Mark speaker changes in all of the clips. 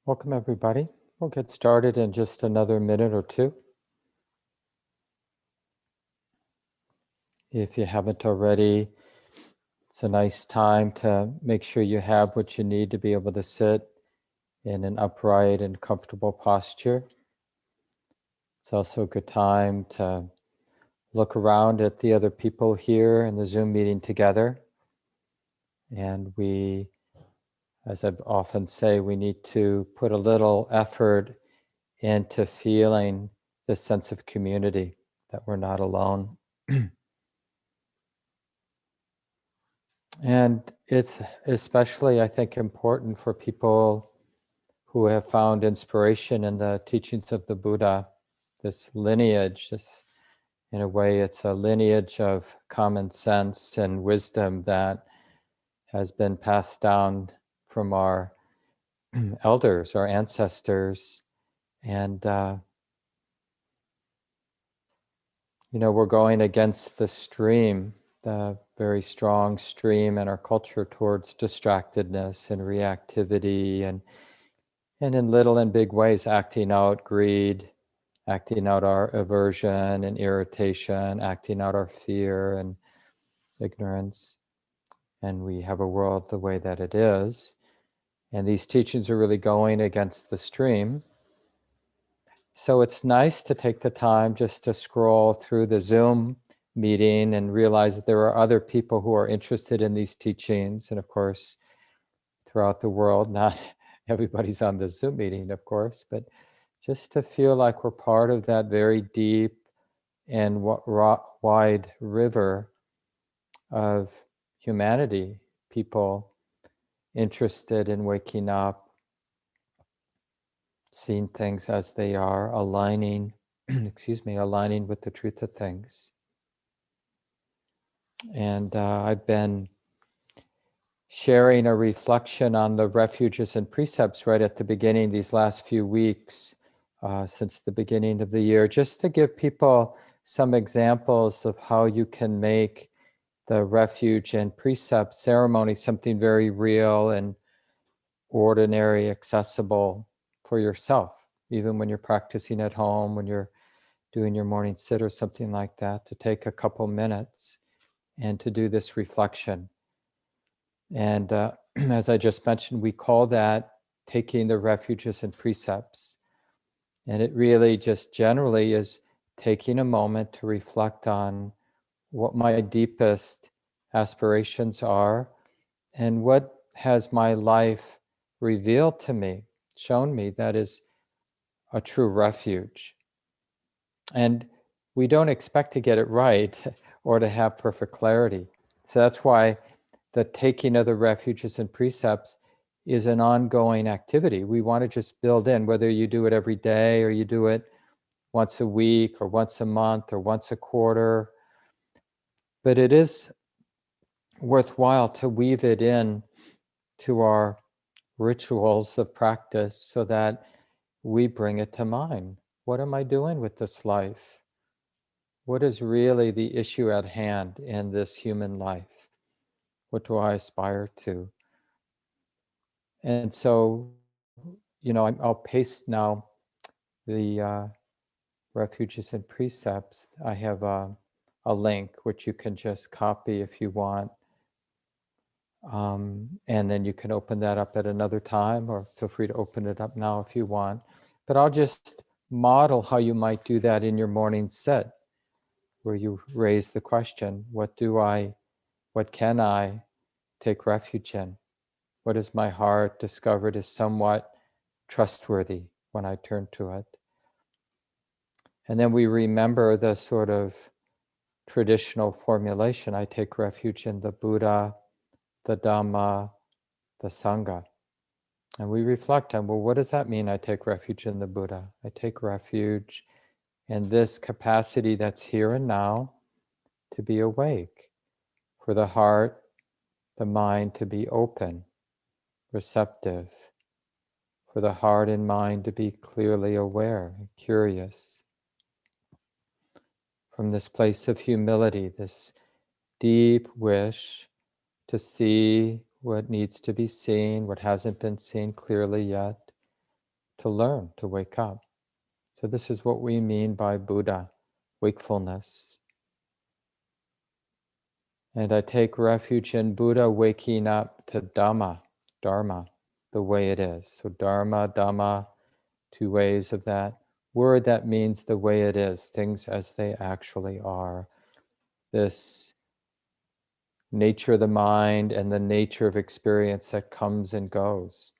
Speaker 1: Welcome, everybody. We'll get started in just another minute or two. If you haven't already, it's a nice time to make sure you have what you need to be able to sit in an upright and comfortable posture. It's also a good time to look around at the other people here in the Zoom meeting together. And we, as I often say, we need to put a little effort into feeling this sense of community, that we're not alone. And it's especially, I think, important for people who have found inspiration in the teachings of the Buddha, this lineage. In a way, it's a lineage of common sense and wisdom that has been passed down from our elders, our ancestors. And, we're going against the stream, the very strong stream in our culture towards distractedness and reactivity and in little and big ways acting out greed, acting out our aversion and irritation, acting out our fear and ignorance. And we have a world the way that it is. And these teachings are really going against the stream. So it's nice to take the time just to scroll through the Zoom meeting and realize that there are other people who are interested in these teachings. And of course, throughout the world, not everybody's on the Zoom meeting, of course, but just to feel like we're part of that very deep and wide river of humanity, people interested in waking up, seeing things as they are, aligning, aligning with the truth of things. And I've been sharing a reflection on the refuges and precepts right at the beginning, these last few weeks, since the beginning of the year, just to give people some examples of how you can make the refuge and precept ceremony something very real and ordinary, accessible for yourself, even when you're practicing at home, when you're doing your morning sit or something like that, to take a couple minutes and to do this reflection. And as I just mentioned, we call that taking the refuges and precepts. And it really just generally is taking a moment to reflect on what my deepest aspirations are and what has my life revealed to me, shown me that is a true refuge. And we don't expect to get it right or to have perfect clarity. So that's why the taking of the refuges and precepts is an ongoing activity. We want to just build in, whether you do it every day or you do it once a week or once a month or once a quarter. But it is worthwhile to weave it in to our rituals of practice so that we bring it to mind. What am I doing with this life? What is really the issue at hand in this human life? What do I aspire to? And so, I'll paste now the refuges and precepts. I have a link which you can just copy if you want. And then you can open that up at another time, or feel free to open it up now if you want. But I'll just model how you might do that in your morning sit, where you raise the question, what can I take refuge in? What has my heart discovered is somewhat trustworthy when I turn to it? And then we remember the sort of traditional formulation. I take refuge in the Buddha, the Dhamma, the Sangha. And we reflect on, well, what does that mean? I take refuge in the Buddha. I take refuge in this capacity that's here and now to be awake, for the heart, the mind to be open, receptive, for the heart and mind to be clearly aware, curious. From this place of humility, this deep wish to see what needs to be seen, what hasn't been seen clearly yet, to learn, to wake up. So this is what we mean by Buddha, wakefulness. And I take refuge in Buddha waking up to Dhamma, Dharma, the way it is. So Dharma, Dhamma, two ways of that word that means the way it is, things as they actually are. This nature of the mind and the nature of experience that comes and goes.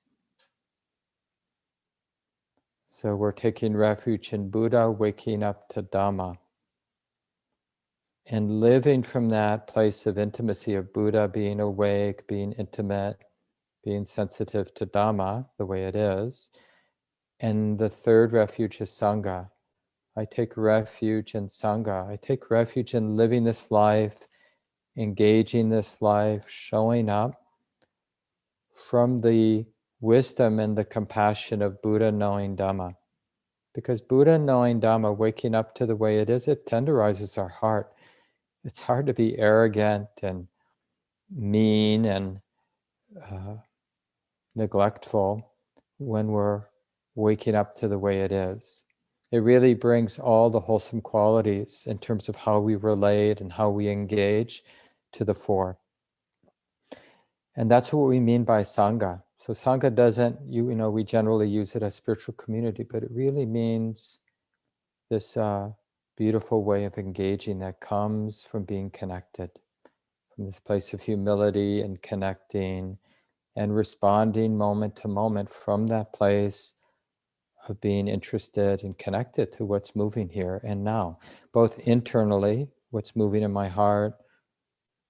Speaker 1: So we're taking refuge in Buddha, waking up to Dhamma, and living from that place of intimacy of Buddha, being awake, being intimate, being sensitive to Dhamma, the way it is. And the third refuge is Sangha. I take refuge in Sangha. I take refuge in living this life, engaging this life, showing up from the wisdom and the compassion of Buddha knowing Dhamma. Because Buddha knowing Dhamma, waking up to the way it is, it tenderizes our heart. It's hard to be arrogant and mean and neglectful when we're waking up to the way it is. It really brings all the wholesome qualities in terms of how we relate and how we engage to the fore. And that's what we mean by Sangha. So Sangha doesn't, we generally use it as spiritual community, but it really means this beautiful way of engaging that comes from being connected, from this place of humility and connecting and responding moment to moment from that place of being interested and connected to what's moving here and now, both internally, what's moving in my heart,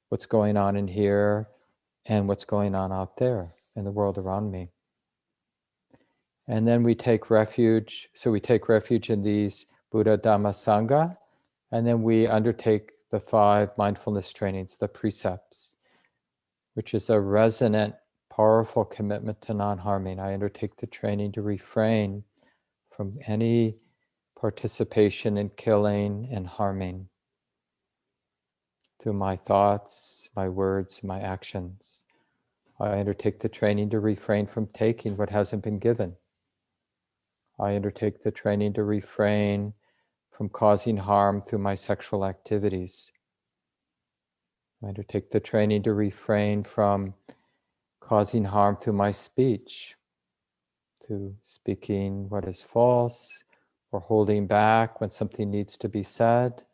Speaker 1: what's going on in here, and what's going on out there in the world around me. And then we take refuge. So we take refuge in these Buddha, Dhamma, Sangha, and then we undertake the 5 mindfulness trainings, the precepts, which is a resonant, powerful commitment to non-harming. I undertake the training to refrain from any participation in killing and harming through my thoughts, my words, my actions. I undertake the training to refrain from taking what hasn't been given. I undertake the training to refrain from causing harm through my sexual activities. I undertake the training to refrain from causing harm through my speech, to speaking what is false, or holding back when something needs to be said.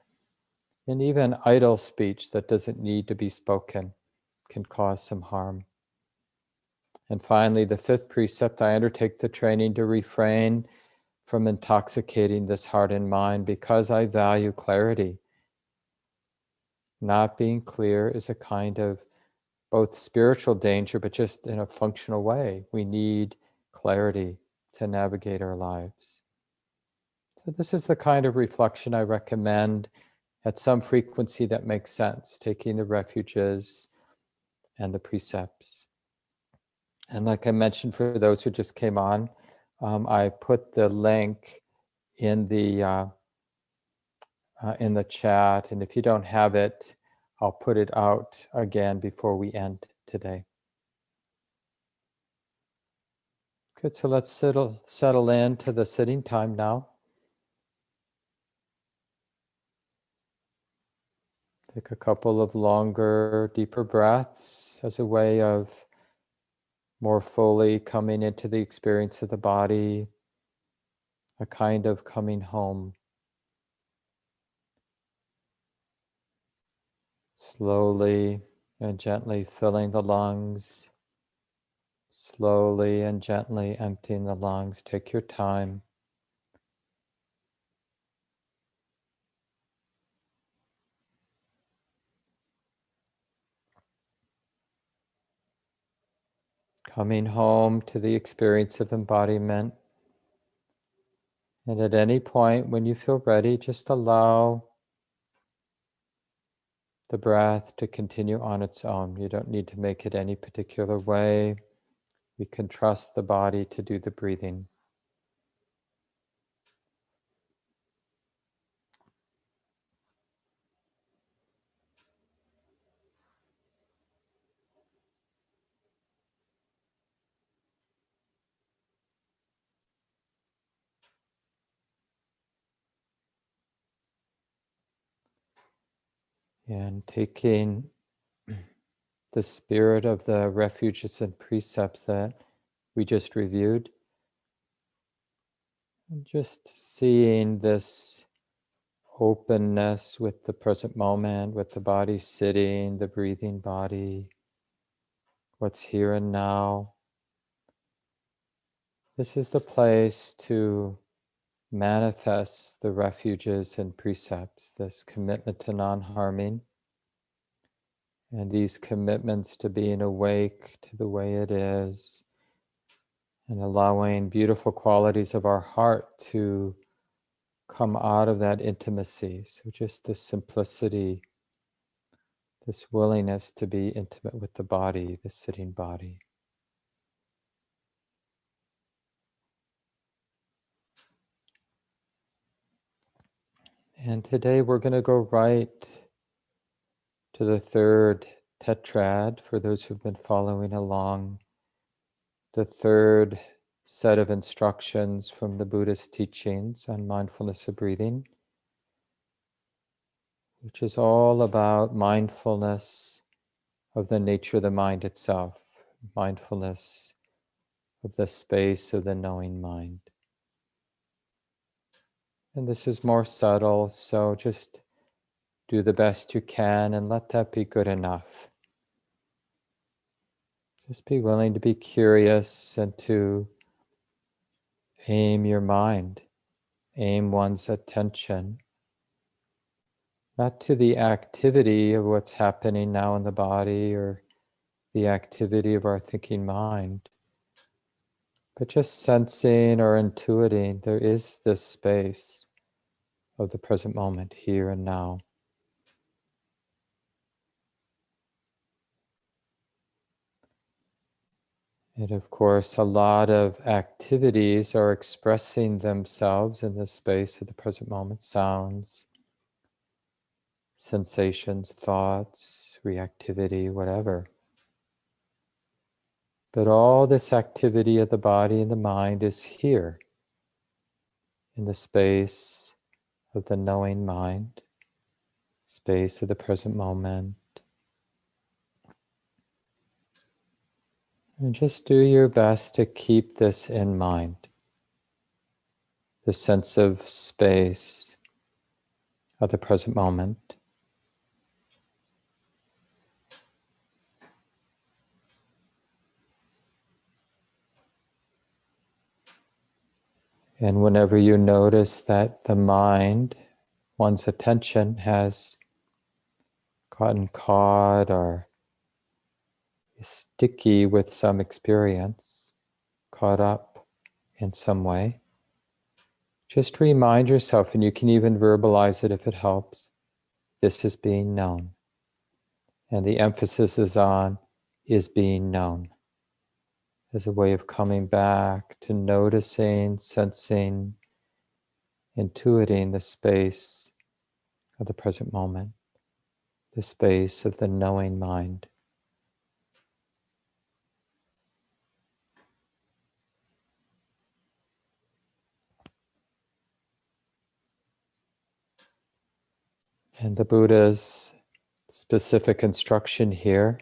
Speaker 1: And even idle speech that doesn't need to be spoken can cause some harm. And finally, the 5th precept, I undertake the training to refrain from intoxicating this heart and mind because I value clarity. Not being clear is a kind of both spiritual danger, but just in a functional way. We need clarity to navigate our lives. So this is the kind of reflection I recommend at some frequency that makes sense, taking the refuges and the precepts. And like I mentioned, for those who just came on, I put the link in the chat, and if you don't have it, I'll put it out again before we end today. Good, so let's settle into the sitting time now. Take a couple of longer, deeper breaths as a way of more fully coming into the experience of the body, a kind of coming home. Slowly and gently filling the lungs, slowly and gently emptying the lungs. Take your time. Coming home to the experience of embodiment. And at any point when you feel ready, just allow the breath to continue on its own. You don't need to make it any particular way. We can trust the body to do the breathing. And taking the spirit of the refuges and precepts that we just reviewed, and just seeing this openness with the present moment, with the body sitting, the breathing body, what's here and now. This is the place to manifest the refuges and precepts, this commitment to non-harming, and these commitments to being awake to the way it is, and allowing beautiful qualities of our heart to come out of that intimacy. So just this simplicity, this willingness to be intimate with the body, the sitting body. And today we're going to go right to the third tetrad for those who've been following along. The third set of instructions from the Buddhist teachings on mindfulness of breathing, which is all about mindfulness of the nature of the mind itself, mindfulness of the space of the knowing mind. And this is more subtle, so just do the best you can and let that be good enough. Just be willing to be curious and to aim your mind, aim one's attention, not to the activity of what's happening now in the body or the activity of our thinking mind, but just sensing or intuiting there is this space of the present moment, here and now. And of course, a lot of activities are expressing themselves in the space of the present moment. Sounds, sensations, thoughts, reactivity, whatever. But all this activity of the body and the mind is here in the space of the knowing mind, space of the present moment. And just do your best to keep this in mind, the sense of space of the present moment. And whenever you notice that the mind, one's attention has gotten caught or is sticky with some experience, caught up in some way, just remind yourself, and you can even verbalize it if it helps, this is being known. And the emphasis is on is being known as a way of coming back to noticing, sensing, intuiting the space of the present moment, the space of the knowing mind. And the Buddha's specific instruction here,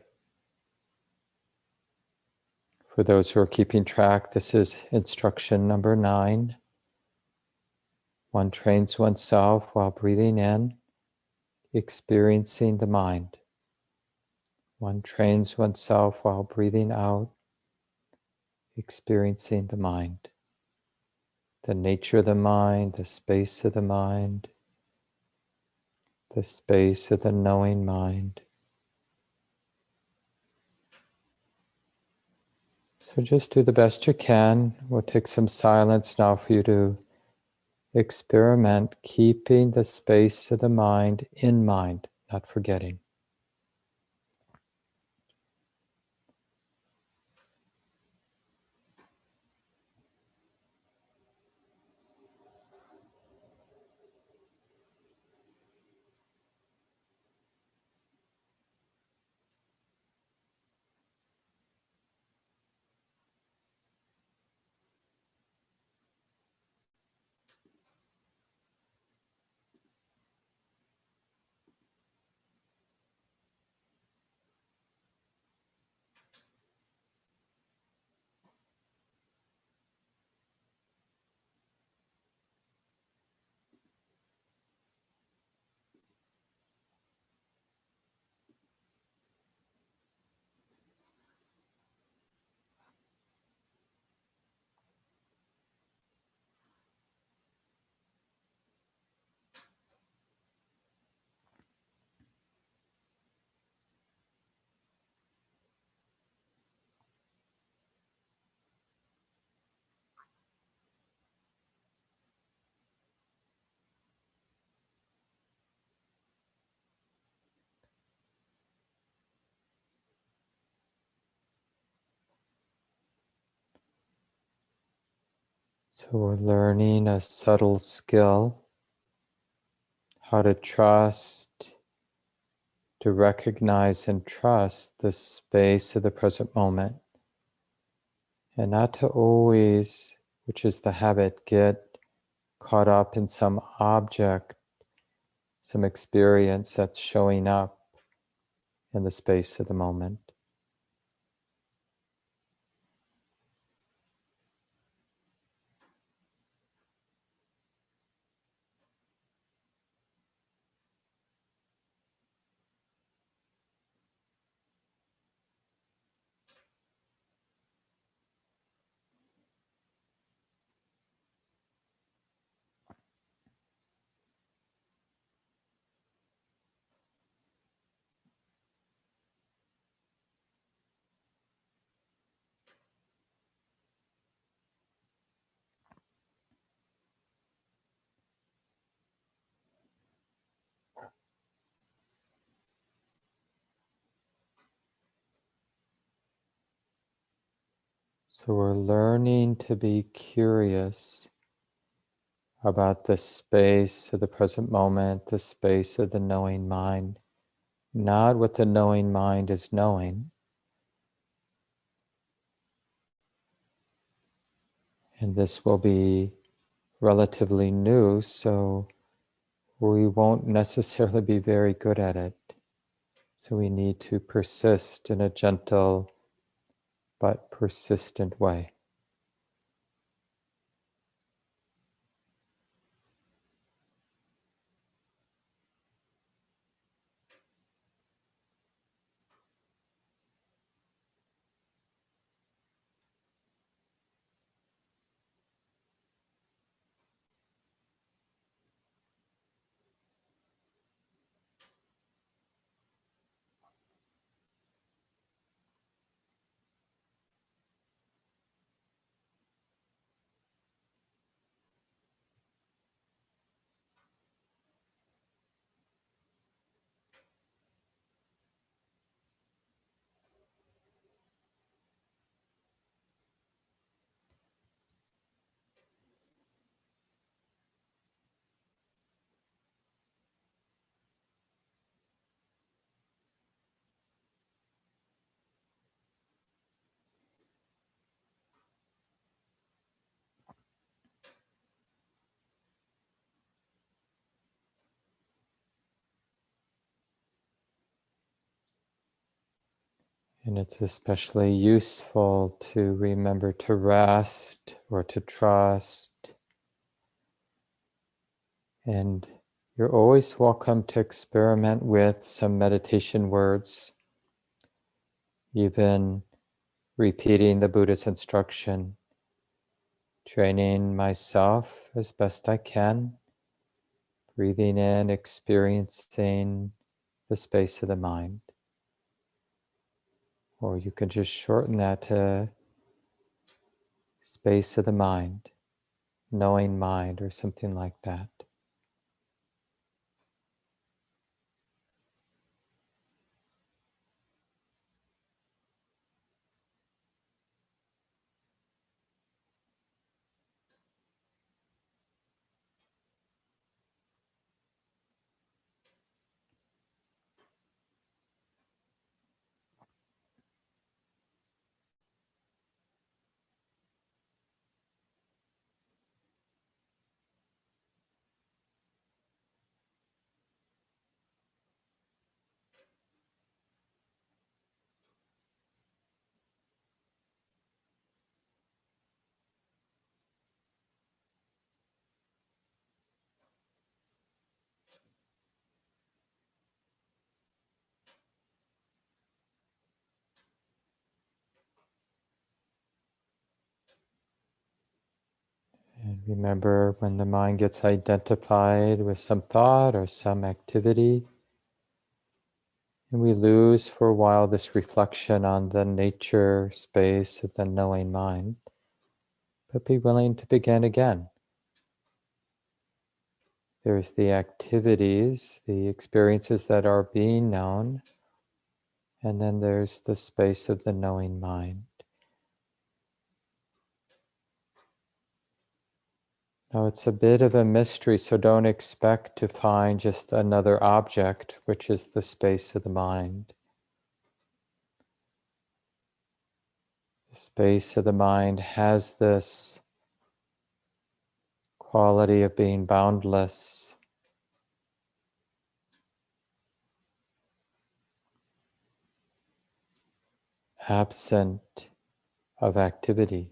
Speaker 1: for those who are keeping track, this is instruction number 9. One trains oneself while breathing in, experiencing the mind. One trains oneself while breathing out, experiencing the mind. The nature of the mind, the space of the mind, the space of the knowing mind. So just do the best you can. We'll take some silence now for you to experiment keeping the space of the mind in mind, not forgetting. So we're learning a subtle skill, how to trust, to recognize and trust the space of the present moment, and not to always, which is the habit, get caught up in some object, some experience that's showing up in the space of the moment. So we're learning to be curious about the space of the present moment, the space of the knowing mind, not what the knowing mind is knowing. And this will be relatively new, so we won't necessarily be very good at it. So we need to persist in a gentle but persistent way. And it's especially useful to remember to rest or to trust. And you're always welcome to experiment with some meditation words, even repeating the Buddha's instruction, training myself as best I can, breathing in, experiencing the space of the mind. Or you can just shorten that to space of the mind, knowing mind, or something like that. And remember, when the mind gets identified with some thought or some activity, and we lose for a while this reflection on the nature, space of the knowing mind, but be willing to begin again. There's the activities, the experiences that are being known, and then there's the space of the knowing mind. Now it's a bit of a mystery, so don't expect to find just another object, which is the space of the mind. The space of the mind has this quality of being boundless, absent of activity.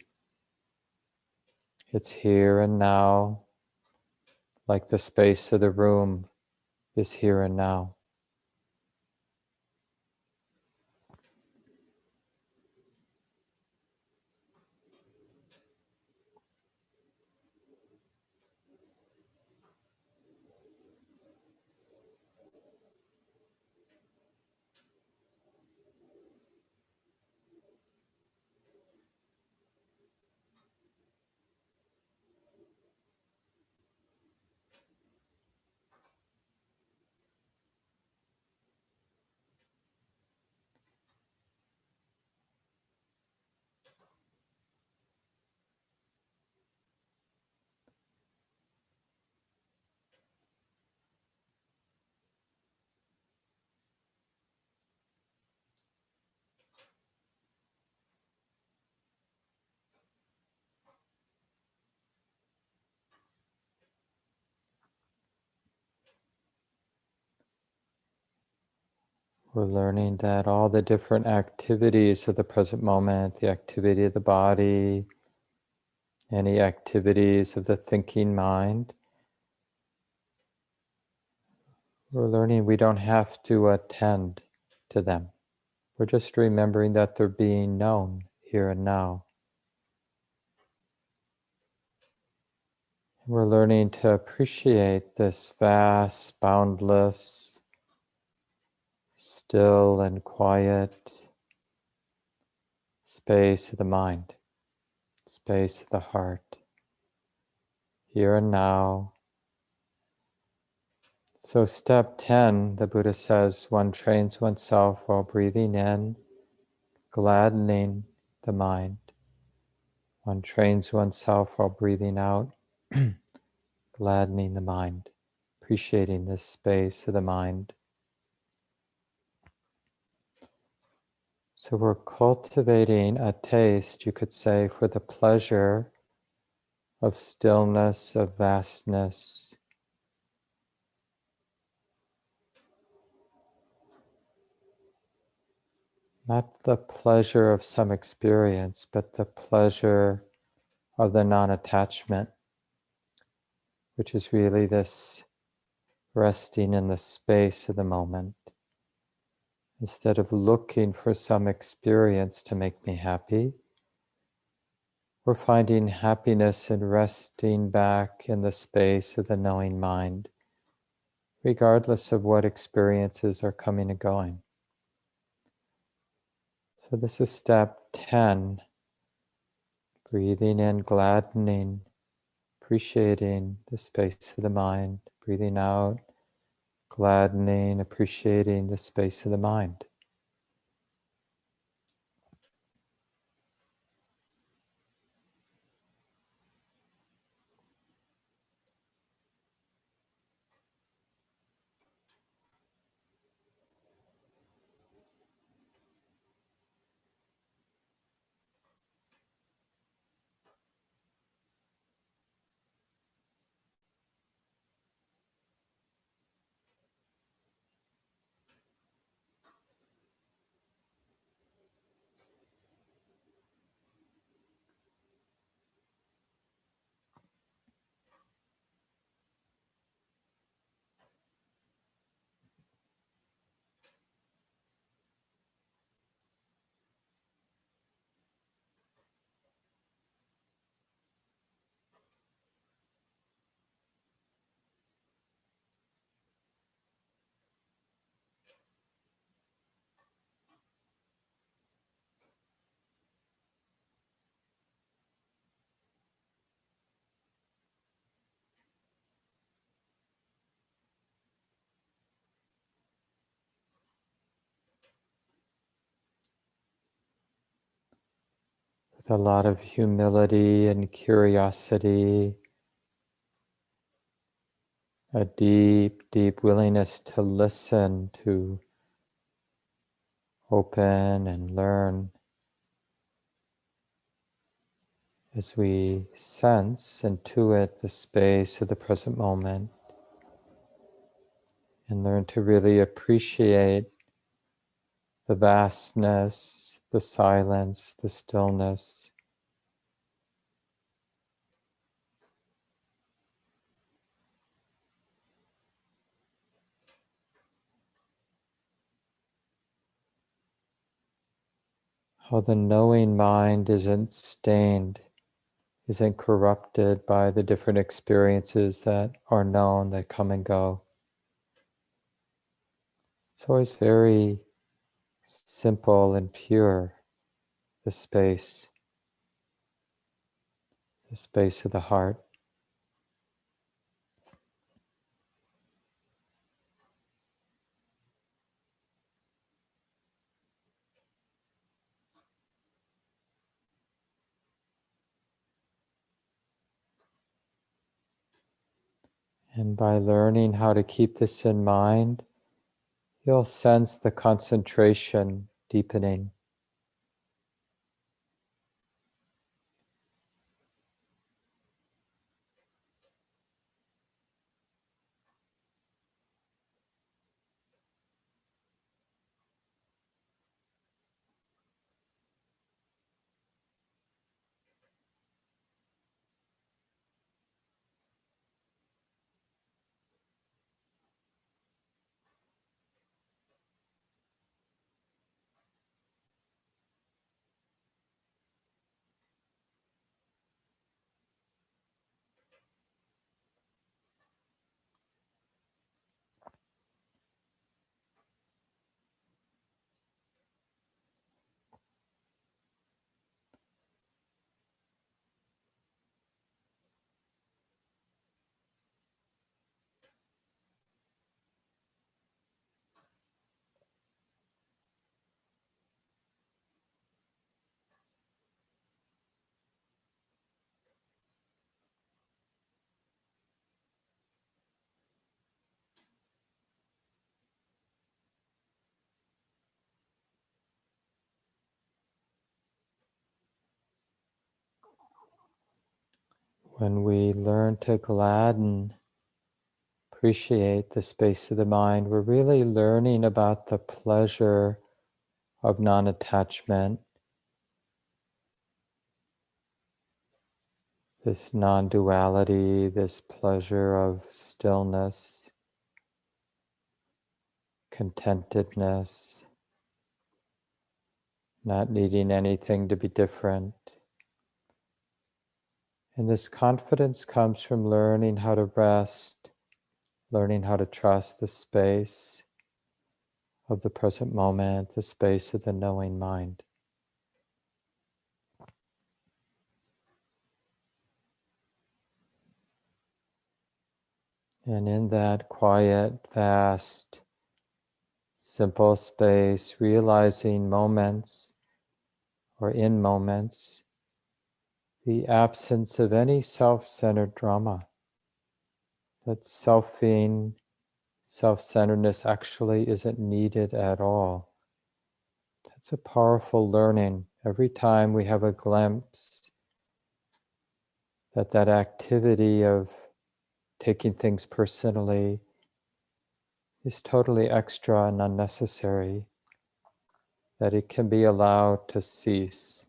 Speaker 1: It's here and now, like the space of the room is here and now. We're learning that all the different activities of the present moment, the activity of the body, any activities of the thinking mind, we're learning we don't have to attend to them. We're just remembering that they're being known here and now. We're learning to appreciate this vast, boundless, still and quiet space of the mind, space of the heart, here and now. So step 10, the Buddha says, one trains oneself while breathing in, gladdening the mind. One trains oneself while breathing out, gladdening the mind, appreciating this space of the mind. So we're cultivating a taste, you could say, for the pleasure of stillness, of vastness. Not the pleasure of some experience, but the pleasure of the non-attachment, which is really this resting in the space of the moment. Instead of looking for some experience to make me happy, we're finding happiness in resting back in the space of the knowing mind, regardless of what experiences are coming and going. So this is step 10, breathing in, gladdening, appreciating the space of the mind, breathing out, gladdening, appreciating the space of the mind. With a lot of humility and curiosity, a deep, deep willingness to listen, to open and learn as we sense, intuit the space of the present moment and learn to really appreciate the vastness, the silence, the stillness. How the knowing mind isn't stained, isn't corrupted by the different experiences that are known, that come and go. It's always very simple and pure, the space of the heart. And by learning how to keep this in mind, you'll sense the concentration deepening. When we learn to gladden, appreciate the space of the mind, we're really learning about the pleasure of non-attachment, this non-duality, this pleasure of stillness, contentedness, not needing anything to be different. And this confidence comes from learning how to rest, learning how to trust the space of the present moment, the space of the knowing mind. And in that quiet, vast, simple space, realizing moments or in moments, the absence of any self-centered drama. That selfing, self-centeredness actually isn't needed at all. That's a powerful learning. Every time we have a glimpse that that activity of taking things personally is totally extra and unnecessary, that it can be allowed to cease.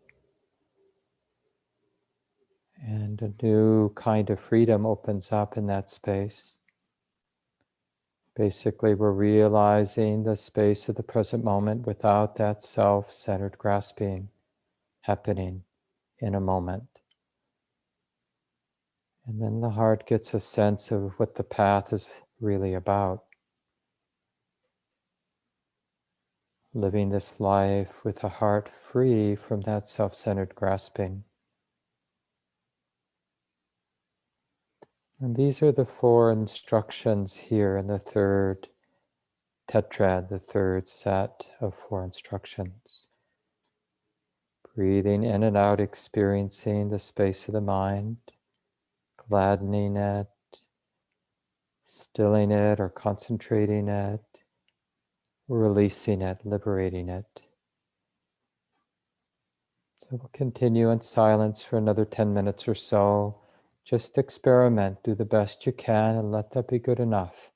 Speaker 1: And a new kind of freedom opens up in that space. Basically, we're realizing the space of the present moment without that self-centered grasping happening in a moment. And then the heart gets a sense of what the path is really about. Living this life with a heart free from that self-centered grasping. And these are the 4 instructions here in the third tetrad, the third set of 4 instructions. Breathing in and out, experiencing the space of the mind, gladdening it, stilling it or concentrating it, releasing it, liberating it. So we'll continue in silence for another 10 minutes or so. Just experiment, do the best you can, and let that be good enough.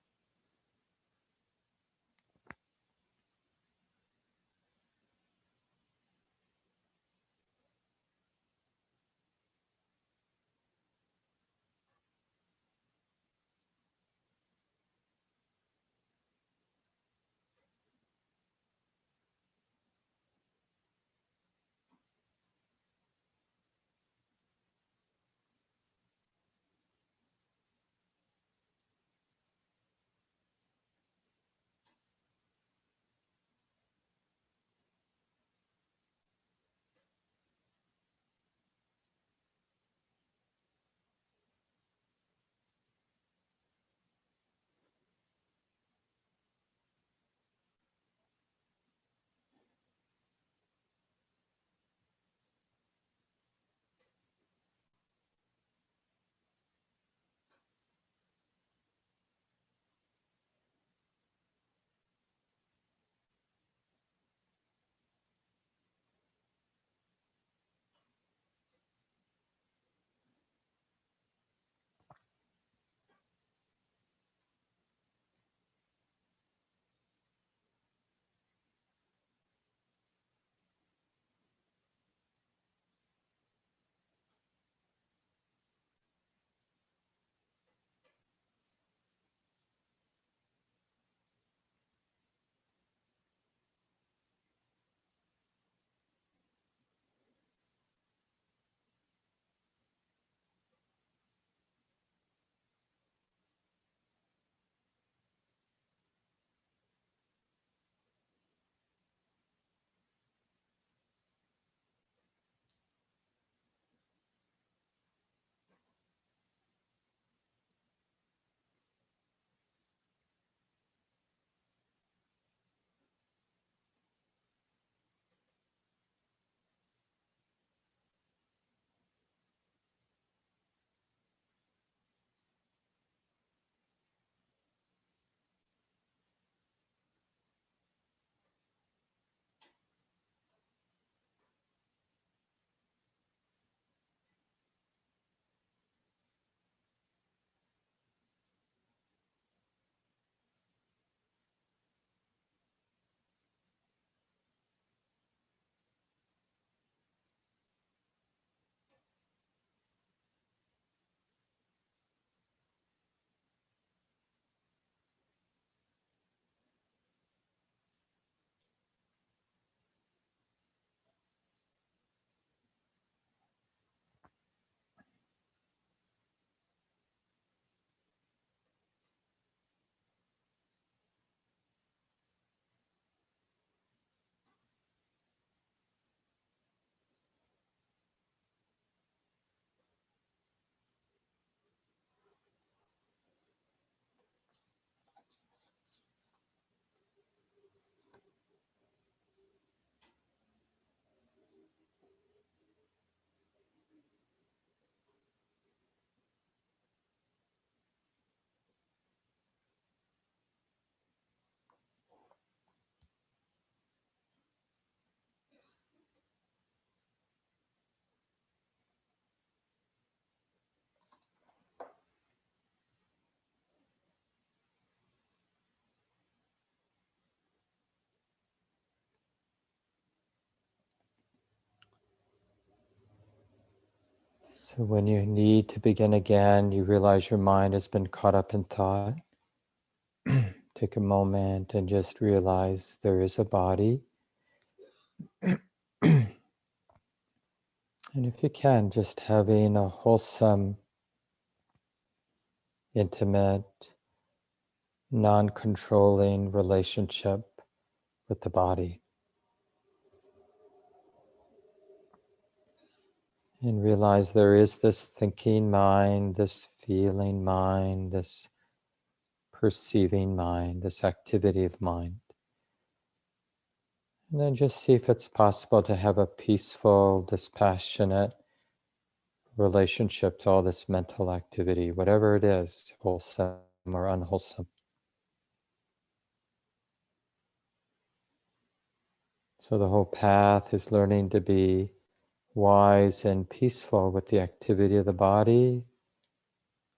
Speaker 1: So when you need to begin again, you realize your mind has been caught up in thought. Take a moment and just realize there is a body. And if you can, just having a wholesome, intimate, non-controlling relationship with the body. And realize there is this thinking mind, this feeling mind, this perceiving mind, this activity of mind. And then just see if it's possible to have a peaceful, dispassionate relationship to all this mental activity, whatever it is, wholesome, or unwholesome. So the whole path is learning to be wise and peaceful with the activity of the body,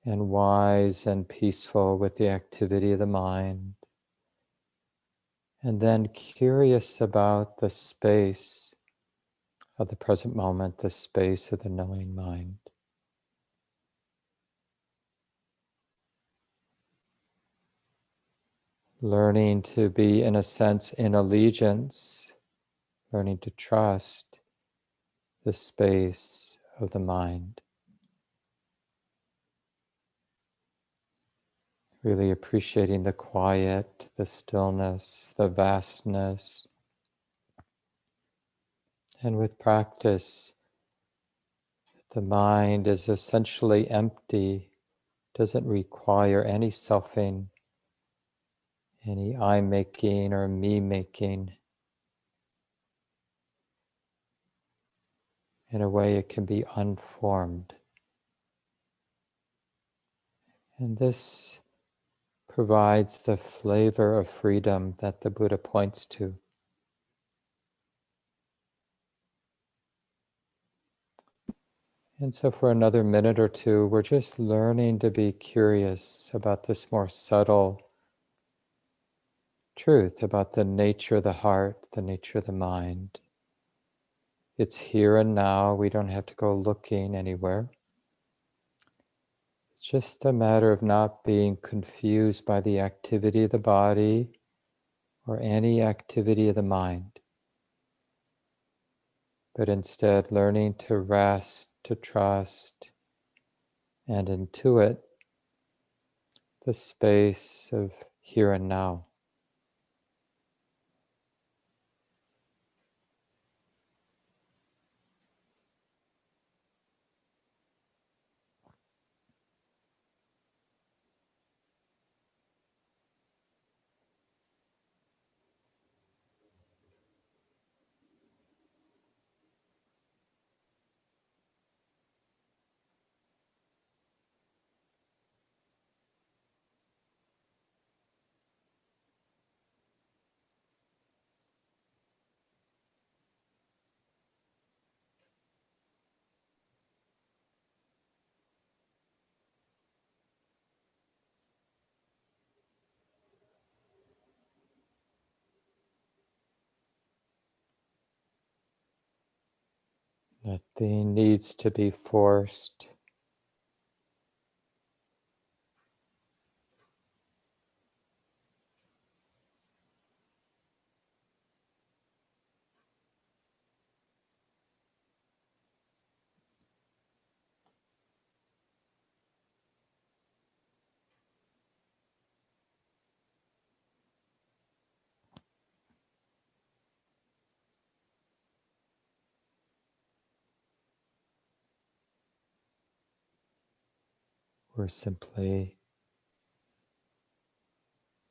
Speaker 1: and wise and peaceful with the activity of the mind. And then curious about the space of the present moment, the space of the knowing mind. Learning to be, in a sense, in allegiance, learning to trust the space of the mind. Really appreciating the quiet, the stillness, the vastness. And with practice, the mind is essentially empty, doesn't require any selfing, any I making or me making. In a way, it can be unformed. And this provides the flavor of freedom that the Buddha points to. And so for another minute or two, we're just learning to be curious about this more subtle truth about the nature of the heart, the nature of the mind. It's here and now. We don't have to go looking anywhere. It's just a matter of not being confused by the activity of the body or any activity of the mind, but instead learning to rest, to trust, and intuit the space of here and now. Nothing needs to be forced. We're simply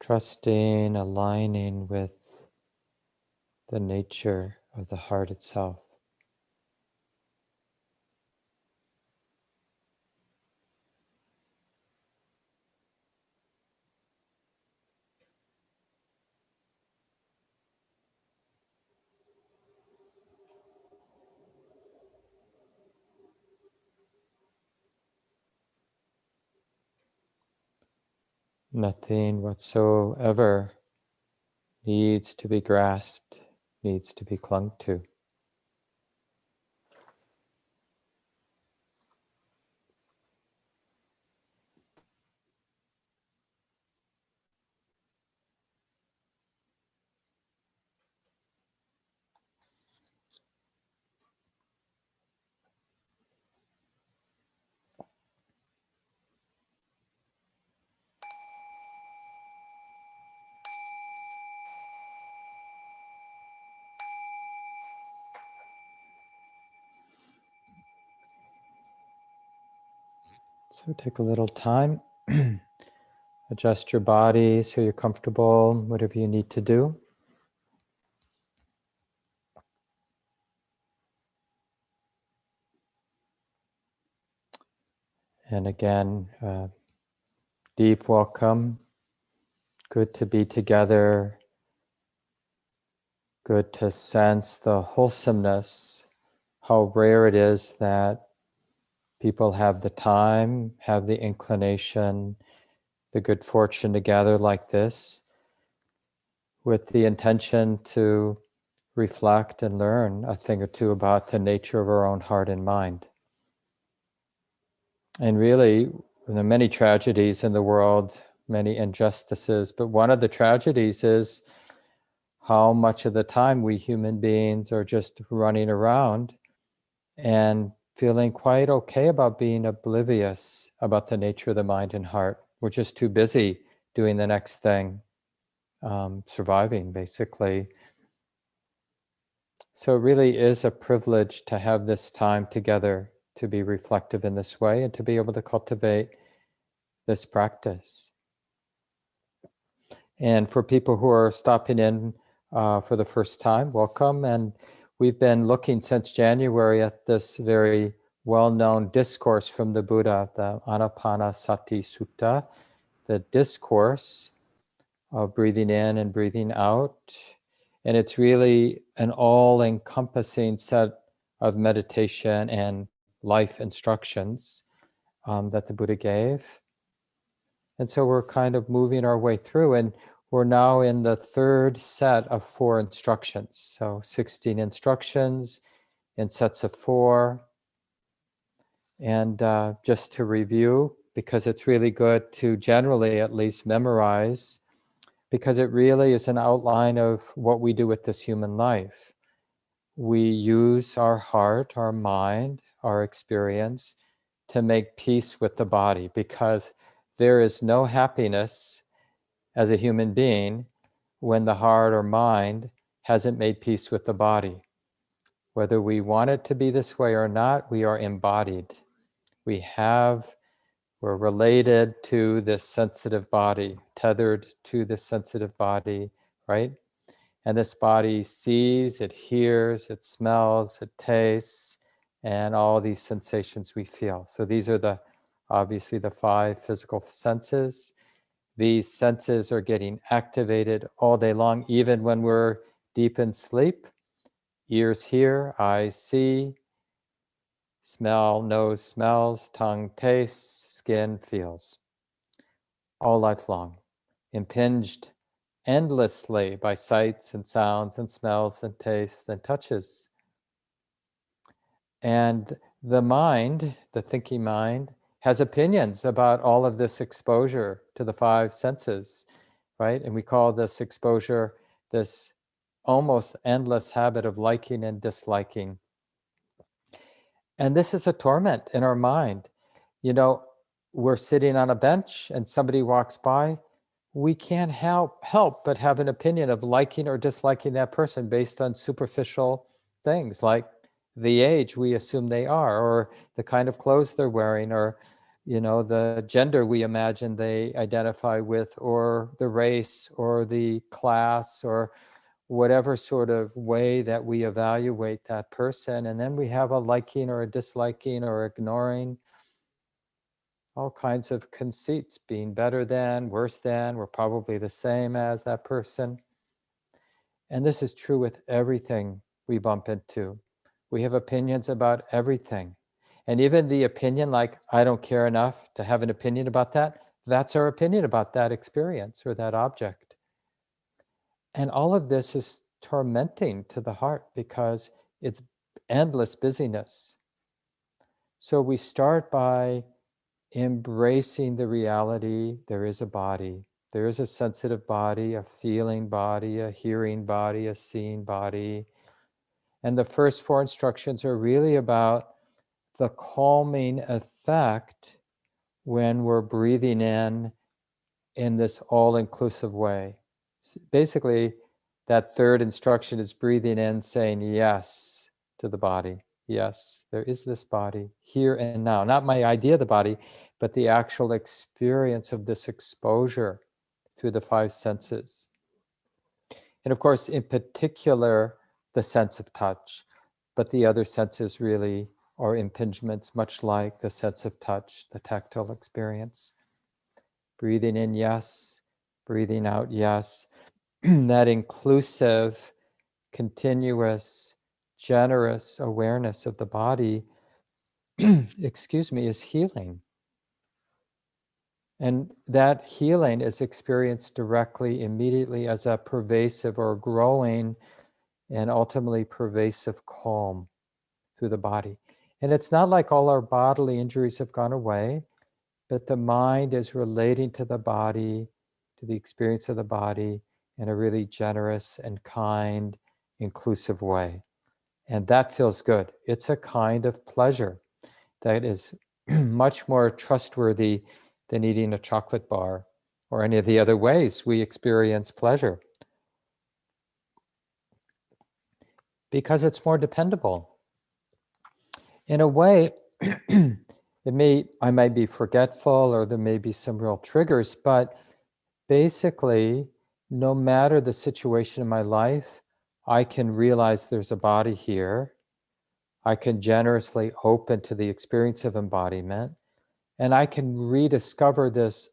Speaker 1: trusting, aligning with the nature of the heart itself. Nothing whatsoever needs to be grasped, needs to be clung to. So take a little time, adjust your body so you're comfortable, whatever you need to do. And again, Deep welcome. Good to be together. Good to sense the wholesomeness, how rare it is that people have the time, have the inclination, the good fortune to gather like this with the intention to reflect and learn a thing or two about the nature of our own heart and mind. And really, there are many tragedies in the world, many injustices, but one of the tragedies is how much of the time we human beings are just running around and feeling quite okay about being oblivious about the nature of the mind and heart. We're just too busy doing the next thing, surviving basically. So it really is a privilege to have this time together, to be reflective in this way and to be able to cultivate this practice. And for people who are stopping in for the first time, welcome. And we've been looking since January at this very well-known discourse from the Buddha, the Anapanasati Sutta, the discourse of breathing in and breathing out. And it's really an all-encompassing set of meditation and life instructions that the Buddha gave. And so we're kind of moving our way through, and we're now in the third set of 4 instructions. So 16 instructions in sets of 4. And just to review, because it's really good to generally at least memorize, because it really is an outline of what we do with this human life. We use our heart, our mind, our experience to make peace with the body, because there is no happiness as a human being when the heart or mind hasn't made peace with the body. Whether we want it to be this way or not, we are embodied. We're related to this sensitive body, tethered to this sensitive body, right? And this body sees, it hears, it smells, it tastes, and all these sensations we feel. So these are obviously the 5 physical senses. These senses are getting activated all day long, even when we're deep in sleep. Ears hear, eyes see, smell, nose smells, tongue tastes, skin feels. All life long, impinged endlessly by sights and sounds and smells and tastes and touches. And the mind, the thinking mind, has opinions about all of this exposure to the 5 senses, right? And we call this exposure this almost endless habit of liking and disliking. And this is a torment in our mind. You know, we're sitting on a bench and somebody walks by, we can't help but have an opinion of liking or disliking that person based on superficial things like the age we assume they are, or the kind of clothes they're wearing, or the gender we imagine they identify with, or the race, or the class, or whatever sort of way that we evaluate that person. And then we have a liking or a disliking or ignoring, all kinds of conceits, being better than, worse than, we're probably the same as that person. And this is true with everything we bump into. We have opinions about everything. And even the opinion, like, I don't care enough to have an opinion about that, that's our opinion about that experience or that object. And all of this is tormenting to the heart because it's endless busyness. So we start by embracing the reality there is a body. There is a sensitive body, a feeling body, a hearing body, a seeing body. And the first 4 instructions are really about the calming effect when we're breathing in this all-inclusive way. Basically, that 3rd instruction is breathing in, saying yes to the body. Yes, there is this body here and now. Not my idea of the body, but the actual experience of this exposure through the 5 senses. And of course, in particular, the sense of touch, but the other senses really are impingements, much like the sense of touch, the tactile experience. Breathing in, yes. Breathing out, yes. That inclusive, continuous, generous awareness of the body, excuse me, is healing. And that healing is experienced directly, immediately as a pervasive or growing and ultimately pervasive calm through the body. And it's not like all our bodily injuries have gone away, but the mind is relating to the body, to the experience of the body in a really generous and kind, inclusive way. And that feels good. It's a kind of pleasure that is much more trustworthy than eating a chocolate bar or any of the other ways we experience pleasure, because it's more dependable. In a way, I might be forgetful, or there may be some real triggers, but basically, no matter the situation in my life, I can realize there's a body here. I can generously open to the experience of embodiment, and I can rediscover this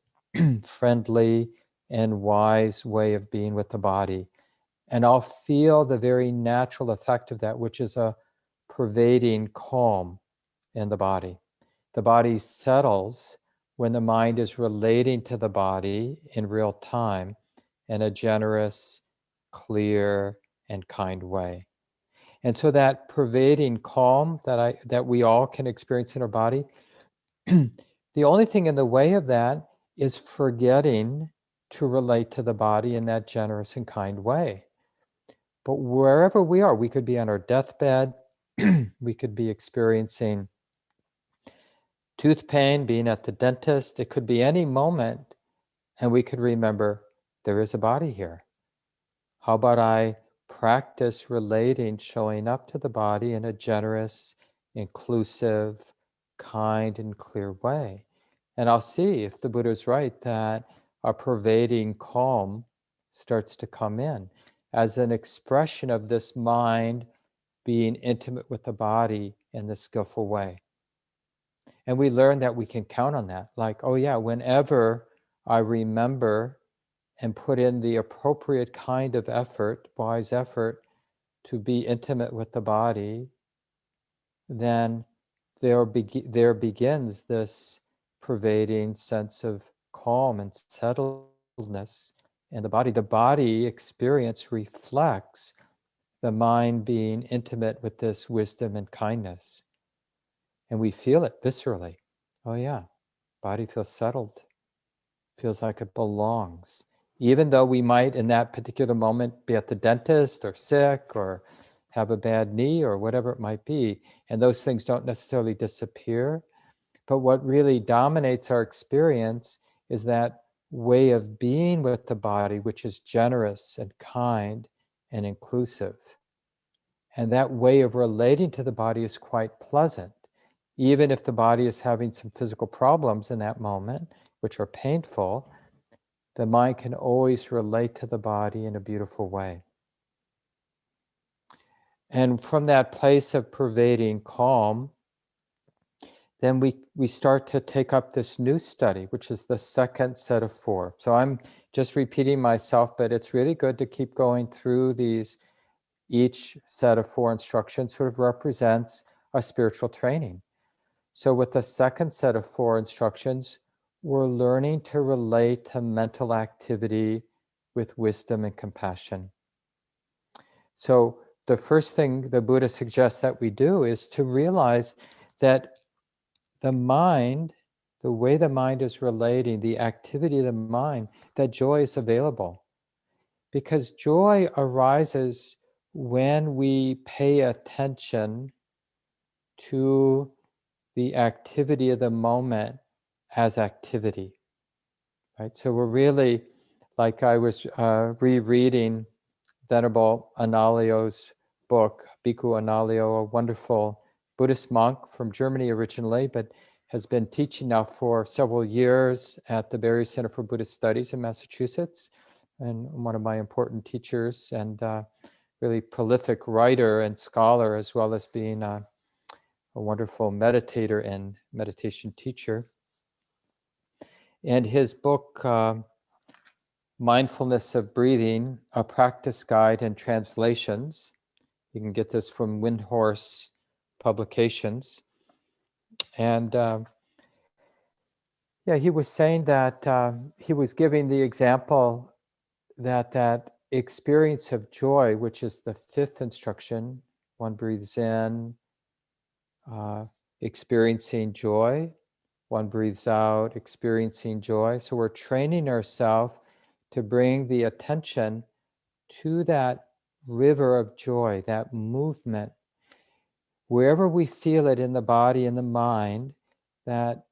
Speaker 1: friendly and wise way of being with the body. And I'll feel the very natural effect of that, which is a pervading calm in the body. The body settles when the mind is relating to the body in real time in a generous, clear, and kind way. And so that pervading calm that we all can experience in our body, the only thing in the way of that is forgetting to relate to the body in that generous and kind way. But wherever we are, we could be on our deathbed, we could be experiencing tooth pain, being at the dentist, it could be any moment, and we could remember there is a body here. How about I practice relating, showing up to the body in a generous, inclusive, kind, and clear way? And I'll see if the Buddha's right that a pervading calm starts to come in as an expression of this mind being intimate with the body in this skillful way. And we learn that we can count on that. Like, oh yeah, whenever I remember and put in the appropriate kind of effort, wise effort, to be intimate with the body, then there begins this pervading sense of calm and settledness in the body. The body experience reflects the mind being intimate with this wisdom and kindness. And we feel it viscerally. Oh yeah, body feels settled, feels like it belongs. Even though we might in that particular moment be at the dentist or sick or have a bad knee or whatever it might be, and those things don't necessarily disappear. But what really dominates our experience is that way of being with the body, which is generous and kind and inclusive. And that way of relating to the body is quite pleasant. Even if the body is having some physical problems in that moment, which are painful, the mind can always relate to the body in a beautiful way. And from that place of pervading calm, then we start to take up this new study, which is the second set of 4. So I'm just repeating myself, but it's really good to keep going through these. Each set of 4 instructions sort of represents a spiritual training. So with the second set of 4 instructions, we're learning to relate to mental activity with wisdom and compassion. So the first thing the Buddha suggests that we do is to realize that the mind, the way the mind is relating, the activity of the mind, that joy is available. Because joy arises when we pay attention to the activity of the moment as activity, right? So we're really, like I was rereading Venerable Analayo's book, Bhikkhu Analayo, a wonderful Buddhist monk from Germany originally, but has been teaching now for several years at the Barry Center for Buddhist Studies in Massachusetts, and one of my important teachers, and really prolific writer and scholar, as well as being a wonderful meditator and meditation teacher. And his book, Mindfulness of Breathing, A Practice Guide and Translations. You can get this from Windhorse Publications. And yeah, he was saying that he was giving the example that experience of joy, which is the fifth instruction, one breathes in, experiencing joy, one breathes out, experiencing joy. So we're training ourselves to bring the attention to that river of joy, that movement, wherever we feel it in the body and the mind, that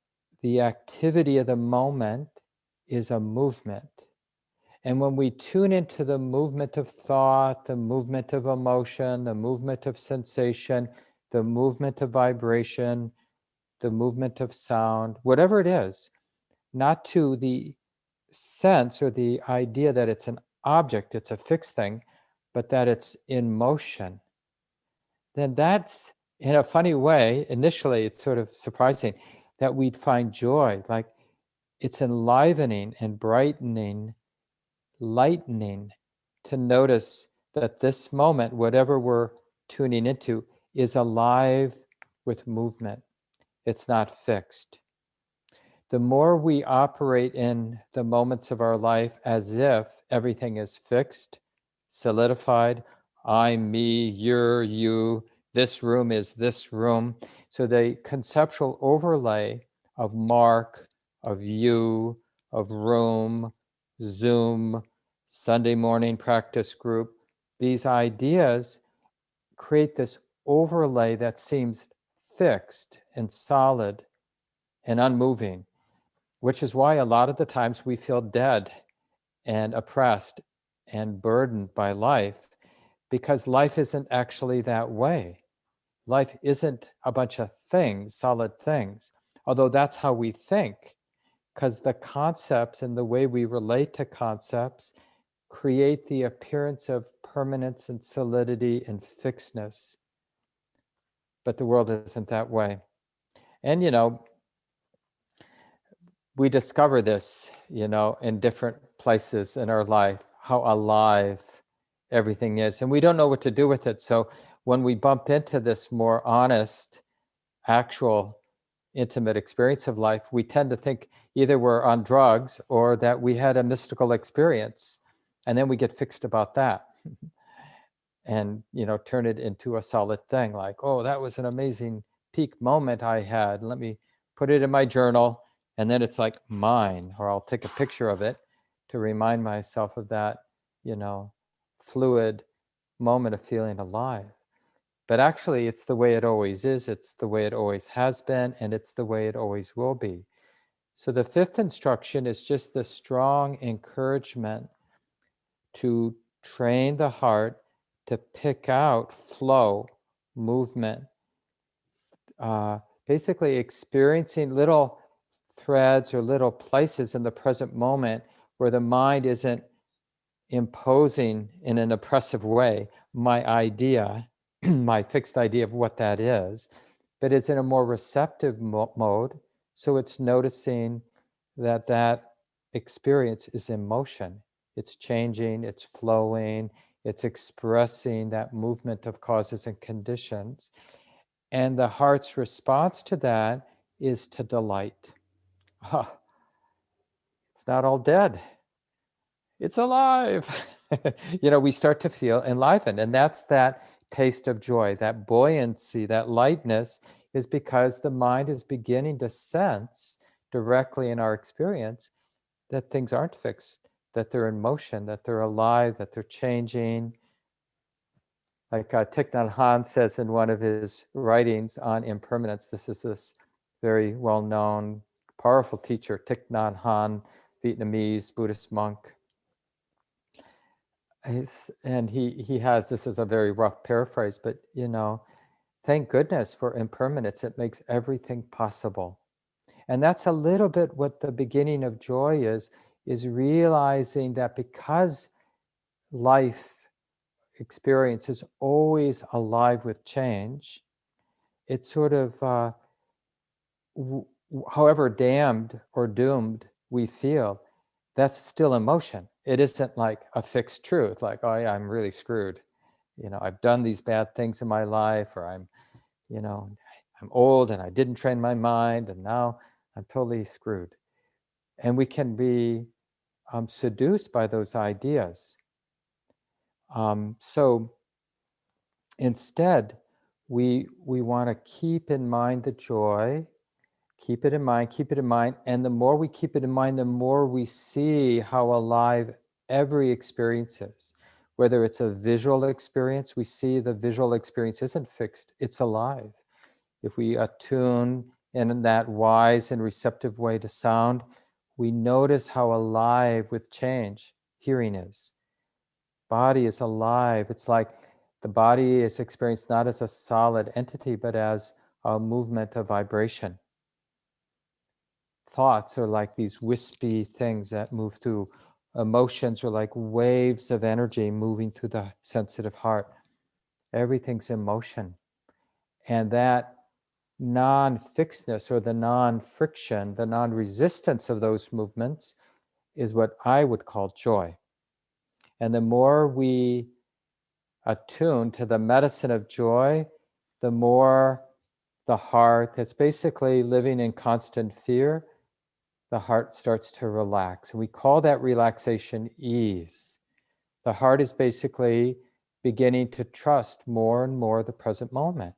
Speaker 1: the activity of the moment is a movement. And when we tune into the movement of thought, the movement of emotion, the movement of sensation, the movement of vibration, the movement of sound, whatever it is, not to the sense or the idea that it's an object, it's a fixed thing, but that it's in motion, then that's, in a funny way, initially it's sort of surprising that we'd find joy. Like it's enlivening and brightening, lightening to notice that this moment, whatever we're tuning into, is alive with movement. It's not fixed. The more we operate in the moments of our life as if everything is fixed, solidified, I'm me, you're you, this room is this room. So the conceptual overlay of Mark, of you, of room, Zoom, Sunday morning practice group, these ideas create this overlay that seems fixed and solid and unmoving, which is why a lot of the times we feel dead and oppressed and burdened by life, because life isn't actually that way. Life isn't a bunch of things, solid things, although that's how we think, because the concepts and the way we relate to concepts create the appearance of permanence and solidity and fixedness. But the world isn't that way. And, we discover this, in different places in our life, how alive everything is. And we don't know what to do with it. So when we bump into this more honest, actual, intimate experience of life, we tend to think either we're on drugs or that we had a mystical experience. And then we get fixed about that and, turn it into a solid thing like, oh, that was an amazing peak moment I had. Let me put it in my journal. And then it's like mine, or I'll take a picture of it to remind myself of that, fluid moment of feeling alive. But actually, it's the way it always is. It's the way it always has been, and it's the way it always will be. So the fifth instruction is just the strong encouragement to train the heart to pick out flow, movement, basically experiencing little threads or little places in the present moment where the mind isn't imposing in an oppressive way my idea, my fixed idea of what that is, but it's in a more receptive mode. So it's noticing that experience is in motion. It's changing, it's flowing, it's expressing that movement of causes and conditions. And the heart's response to that is to delight. It's not all dead. It's alive. We start to feel enlivened. And that's that taste of joy, that buoyancy, that lightness is because the mind is beginning to sense directly in our experience that things aren't fixed, that they're in motion, that they're alive, that they're changing. Like Thich Nhat Hanh says in one of his writings on impermanence, this is this very well-known, powerful teacher, Thich Nhat Hanh, Vietnamese Buddhist monk. And he has, this is a very rough paraphrase, but thank goodness for impermanence. It makes everything possible. And that's a little bit what the beginning of joy is realizing that because life experience is always alive with change, it's sort of, however damned or doomed we feel, that's still emotion. It isn't like a fixed truth, like, oh yeah, I'm really screwed. I've done these bad things in my life, or I'm old and I didn't train my mind and now I'm totally screwed. And we can be seduced by those ideas. So instead, we want to keep in mind the joy, keep it in mind. And the more we keep it in mind, the more we see how alive every experience is. Whether it's a visual experience, we see the visual experience isn't fixed, it's alive. If we attune in that wise and receptive way to sound, we notice how alive with change hearing is. Body is alive. It's like the body is experienced not as a solid entity, but as a movement of vibration. Thoughts are like these wispy things that move through. Emotions are like waves of energy moving through the sensitive heart. Everything's in motion. And that non-fixedness or the non-friction, the non-resistance of those movements is what I would call joy. And the more we attune to the medicine of joy, the more the heart that's basically living in constant fear, the heart starts to relax. And we call that relaxation ease. The heart is basically beginning to trust more and more the present moment.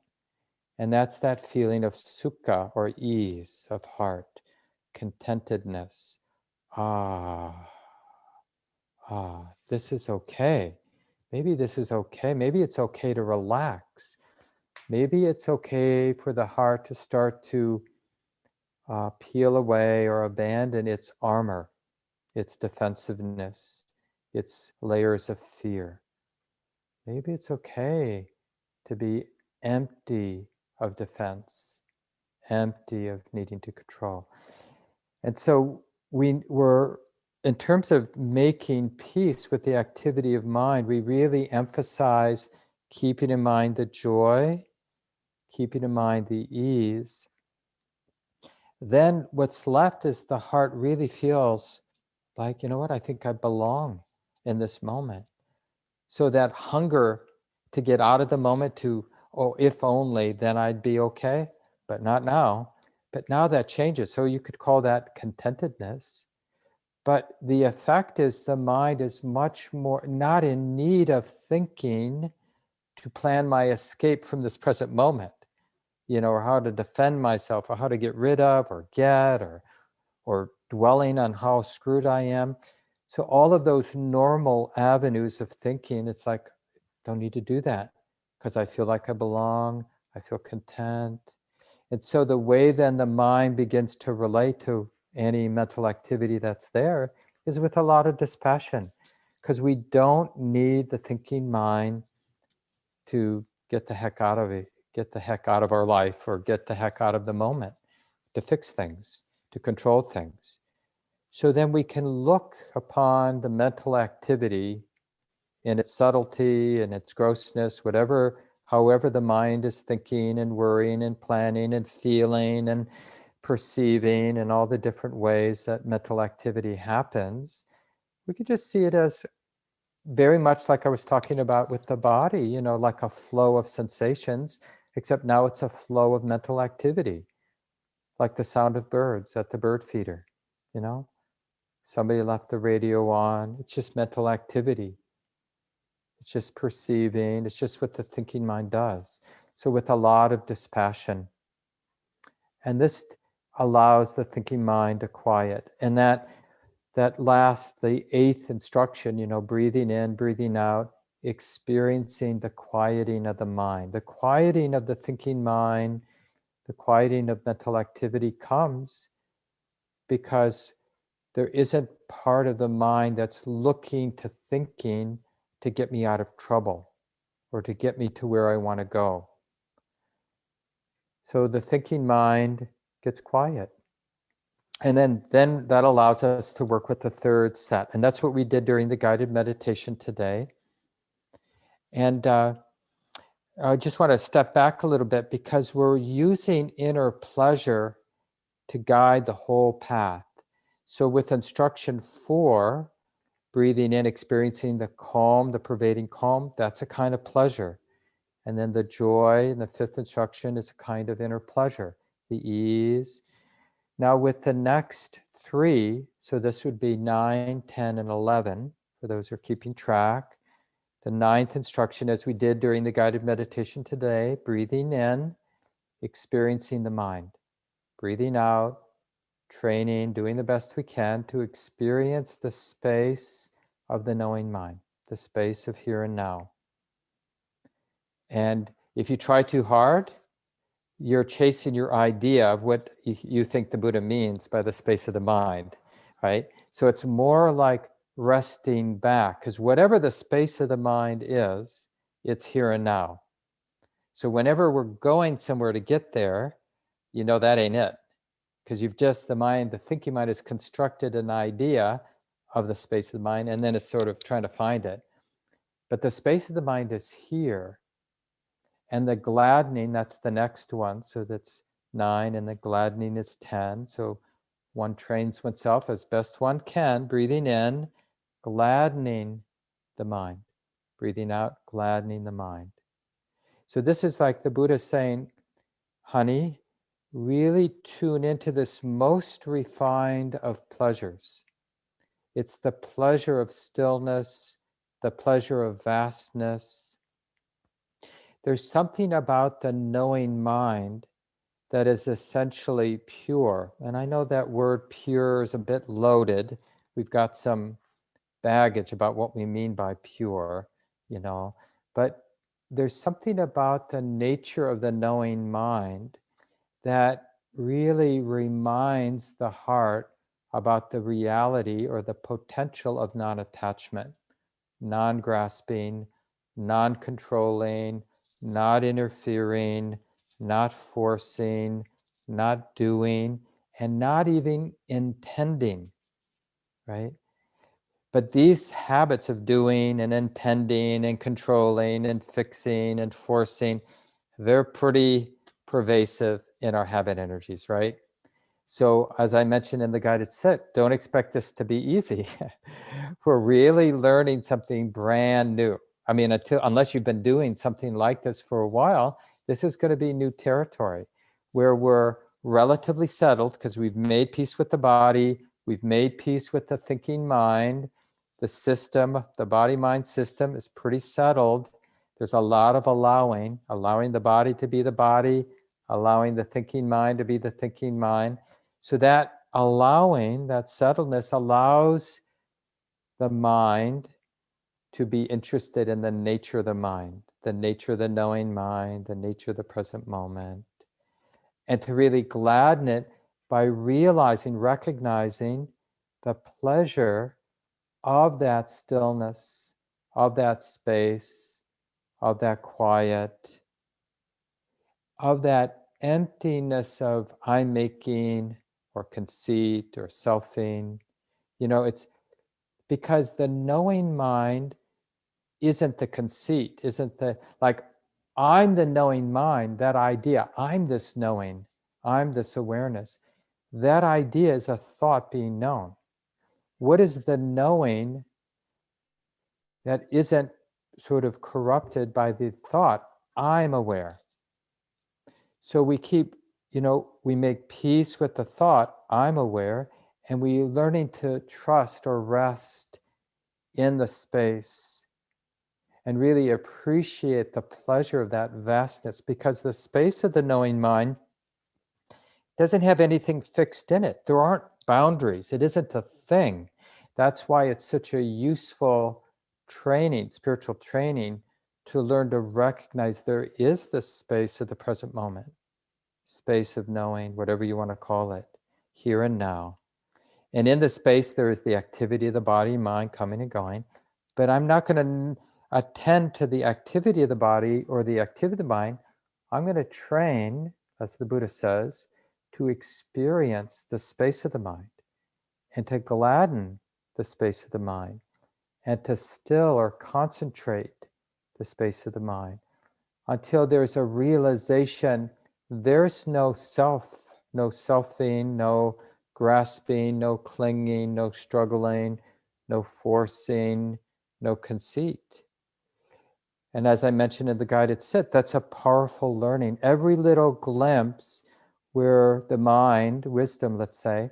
Speaker 1: And that's that feeling of sukha, or ease of heart, contentedness. This is okay. Maybe this is okay. Maybe it's okay to relax. Maybe it's okay for the heart to start to peel away or abandon its armor, its defensiveness, its layers of fear. Maybe it's okay to be empty of defense, empty of needing to control. And so we're, in terms of making peace with the activity of mind, we really emphasize keeping in mind the joy, keeping in mind the ease. Then what's left is the heart really feels like, you know what, I think I belong in this moment. So that hunger to get out of the moment to, oh, if only, then I'd be okay, but not now. But now that changes. So you could call that contentedness. But the effect is the mind is much more not in need of thinking to plan my escape from this present moment, or how to defend myself, or how to get rid of, or get, or dwelling on how screwed I am. So all of those normal avenues of thinking, it's like, don't need to do that because I feel like I belong, I feel content. And so the way then the mind begins to relate to any mental activity that's there is with a lot of dispassion, because we don't need the thinking mind to get the heck out of it, get the heck out of our life, or get the heck out of the moment, to fix things, to control things. So then we can look upon the mental activity in its subtlety and its grossness, however the mind is thinking and worrying and planning and feeling and perceiving, and all the different ways that mental activity happens. We could just see it as very much like I was talking about with the body, like a flow of sensations, except now it's a flow of mental activity, like the sound of birds at the bird feeder. Somebody left the radio on. It's just mental activity. It's just perceiving. It's just what the thinking mind does. So with a lot of dispassion. And this allows the thinking mind to quiet. And that last, the eighth instruction, breathing in, breathing out, experiencing the quieting of the mind. The quieting of the thinking mind, the quieting of mental activity comes because there isn't part of the mind that's looking to thinking to get me out of trouble or to get me to where I want to go. So the thinking mind gets quiet. And then that allows us to work with the third set. And that's what we did during the guided meditation today. And I just want to step back a little bit because we're using inner pleasure to guide the whole path. So with instruction 4, breathing in, experiencing the calm, the pervading calm, that's a kind of pleasure. And then the joy in the 5th instruction is a kind of inner pleasure, the ease. Now with the next 3, so this would be 9, 10, and 11, for those who are keeping track. The 9th instruction, as we did during the guided meditation today, breathing in, experiencing the mind. Breathing out, training, doing the best we can to experience the space of the knowing mind, the space of here and now. And if you try too hard, you're chasing your idea of what you think the Buddha means by the space of the mind, right? So it's more like resting back, because whatever the space of the mind is, it's here and now. So whenever we're going somewhere to get there, you know that ain't it. Because you've just, the thinking mind has constructed an idea of the space of the mind, and then it's sort of trying to find it. But the space of the mind is here. And the gladdening, that's the next one. So that's 9, and the gladdening is 10. So one trains oneself as best one can, breathing in, gladdening the mind. Breathing out, gladdening the mind. So this is like the Buddha saying, honey, really tune into this most refined of pleasures. It's the pleasure of stillness, the pleasure of vastness. There's something about the knowing mind that is essentially pure. And I know that word pure is a bit loaded. We've got some baggage about what we mean by pure, but there's something about the nature of the knowing mind that really reminds the heart about the reality or the potential of non-attachment, non-grasping, non-controlling, not interfering, not forcing, not doing, and not even intending, right? But these habits of doing and intending and controlling and fixing and forcing, they're pretty pervasive in our habit energies, right? So as I mentioned in the guided sit, don't expect this to be easy. We're really learning something brand new. I mean, unless you've been doing something like this for a while, this is going to be new territory where we're relatively settled because we've made peace with the body, we've made peace with the thinking mind, the system, the body-mind system is pretty settled. There's a lot of allowing the body to be the body, allowing the thinking mind to be the thinking mind. So that allowing, that settledness allows the mind to be interested in the nature of the mind, the nature of the knowing mind, the nature of the present moment, and to really gladden it by realizing, recognizing the pleasure of that stillness, of that space, of that quiet, of that emptiness of I'm making or conceit or selfing. It's because the knowing mind isn't the conceit, isn't the, like, I'm the knowing mind, that idea, I'm this knowing, I'm this awareness. That idea is a thought being known. What is the knowing that isn't sort of corrupted by the thought? I'm aware. So we keep, we make peace with the thought, I'm aware, and we're learning to trust or rest in the space and really appreciate the pleasure of that vastness, because the space of the knowing mind doesn't have anything fixed in it. There aren't boundaries. It isn't a thing. That's why it's such a useful training, spiritual training, to learn to recognize there is this space of the present moment, space of knowing, whatever you want to call it, here and now. And in the space, there is the activity of the body, mind coming and going. But I'm not going to attend to the activity of the body or the activity of the mind. I'm going to train, as the Buddha says, to experience the space of the mind and to gladden the space of the mind and to still or concentrate the space of the mind until there's a realization there's no self, no selfing, no grasping, no clinging, no struggling, no forcing, no conceit. And as I mentioned in the guided sit, that's a powerful learning. Every little glimpse where the mind, wisdom, let's say,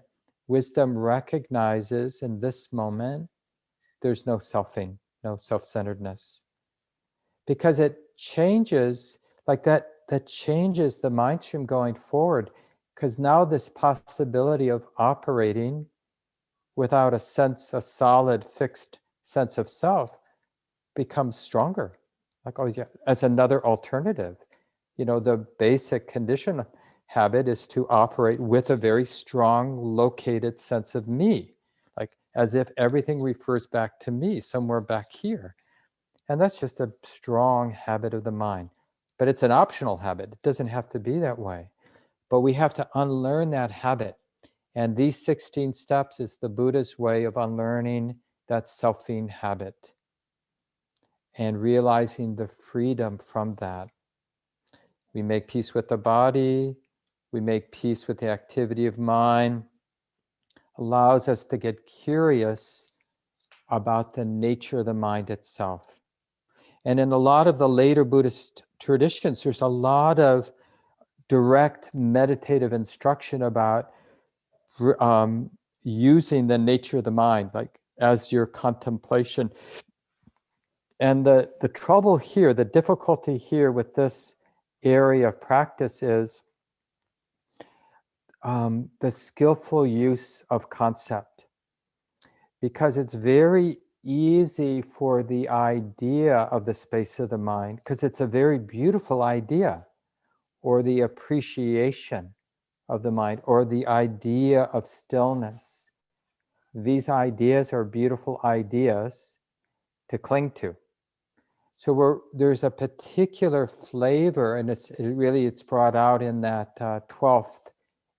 Speaker 1: wisdom recognizes in this moment, there's no selfing, no self-centeredness. Because it changes, like that changes the mind stream going forward. Because now this possibility of operating without a solid, fixed sense of self becomes stronger. Like, oh yeah, as another alternative. The basic condition habit is to operate with a very strong, located sense of me, like as if everything refers back to me, somewhere back here. And that's just a strong habit of the mind. But it's an optional habit. It doesn't have to be that way. But we have to unlearn that habit. And these 16 steps is the Buddha's way of unlearning that selfing habit and realizing the freedom from that. We make peace with the body. We make peace with the activity of mind. Allows us to get curious about the nature of the mind itself. And in a lot of the later Buddhist traditions, there's a lot of direct meditative instruction about using the nature of the mind, like as your contemplation. And the trouble here, the difficulty here with this area of practice is the skillful use of concept. Because it's very easy for the idea of the space of the mind, because it's a very beautiful idea, or the appreciation of the mind, or the idea of stillness. These ideas are beautiful ideas to cling to. So there's a particular flavor, and it's brought out in that 12th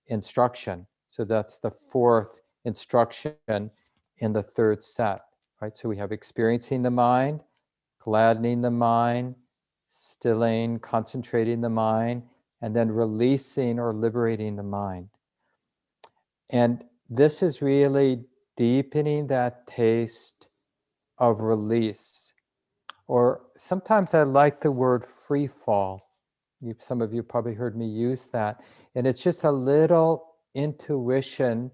Speaker 1: instruction. So that's the 4th instruction in the 3rd set, right? So we have experiencing the mind, gladdening the mind, stilling, concentrating the mind, and then releasing or liberating the mind. And this is really deepening that taste of release. Or sometimes I like the word free fall. Some of you probably heard me use that. And it's just a little intuition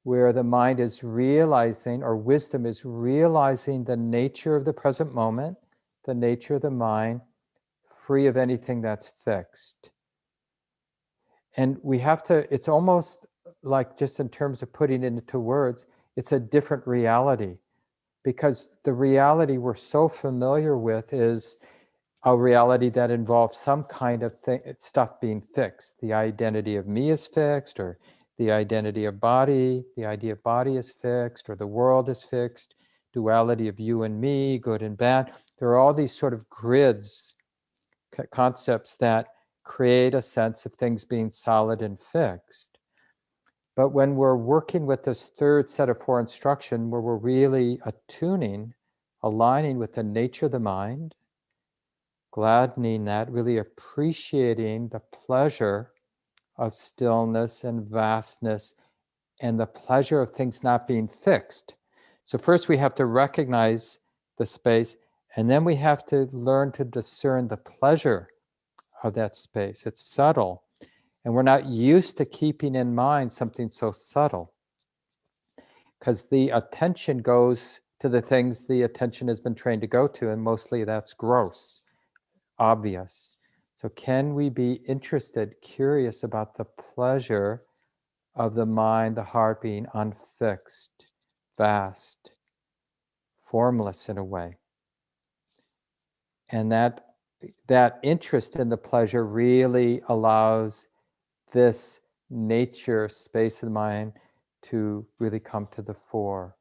Speaker 1: where the mind is realizing, or wisdom is realizing, the nature of the present moment, the nature of the mind, free of anything that's fixed. And we have to, it's almost like, just in terms of putting it into words, it's a different reality. Because the reality we're so familiar with is a reality that involves some kind of stuff being fixed. The identity of me is fixed, or the identity of body, the idea of body is fixed, or the world is fixed, duality of you and me, good and bad. There are all these sort of grids, concepts that create a sense of things being solid and fixed. But when we're working with this 3rd set of 4 instruction, where we're really attuning, aligning with the nature of the mind, gladdening that, really appreciating the pleasure of stillness and vastness, and the pleasure of things not being fixed. So first we have to recognize the space, and then we have to learn to discern the pleasure of that space. It's subtle, and we're not used to keeping in mind something so subtle, because the attention goes to the things the attention has been trained to go to, and mostly that's gross, obvious. So can we be interested, curious about the pleasure of the mind, the heart being unfixed, vast, formless in a way? And that interest in the pleasure really allows this nature space of the mind to really come to the fore.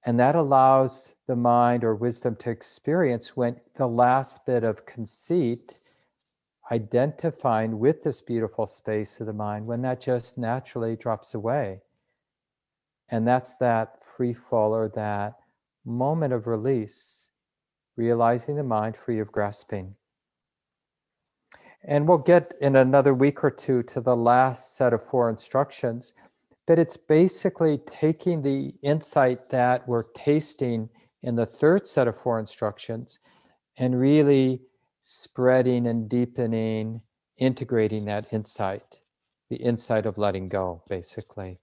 Speaker 1: And that allows the mind or wisdom to experience when the last bit of conceit, identifying with this beautiful space of the mind, when that just naturally drops away. And that's that free fall, or that moment of release, realizing the mind free of grasping. And we'll get in another week or two to the last set of 4 instructions. But it's basically taking the insight that we're tasting in the third set of 4 instructions and really spreading and deepening, integrating that insight, the insight of letting go, basically.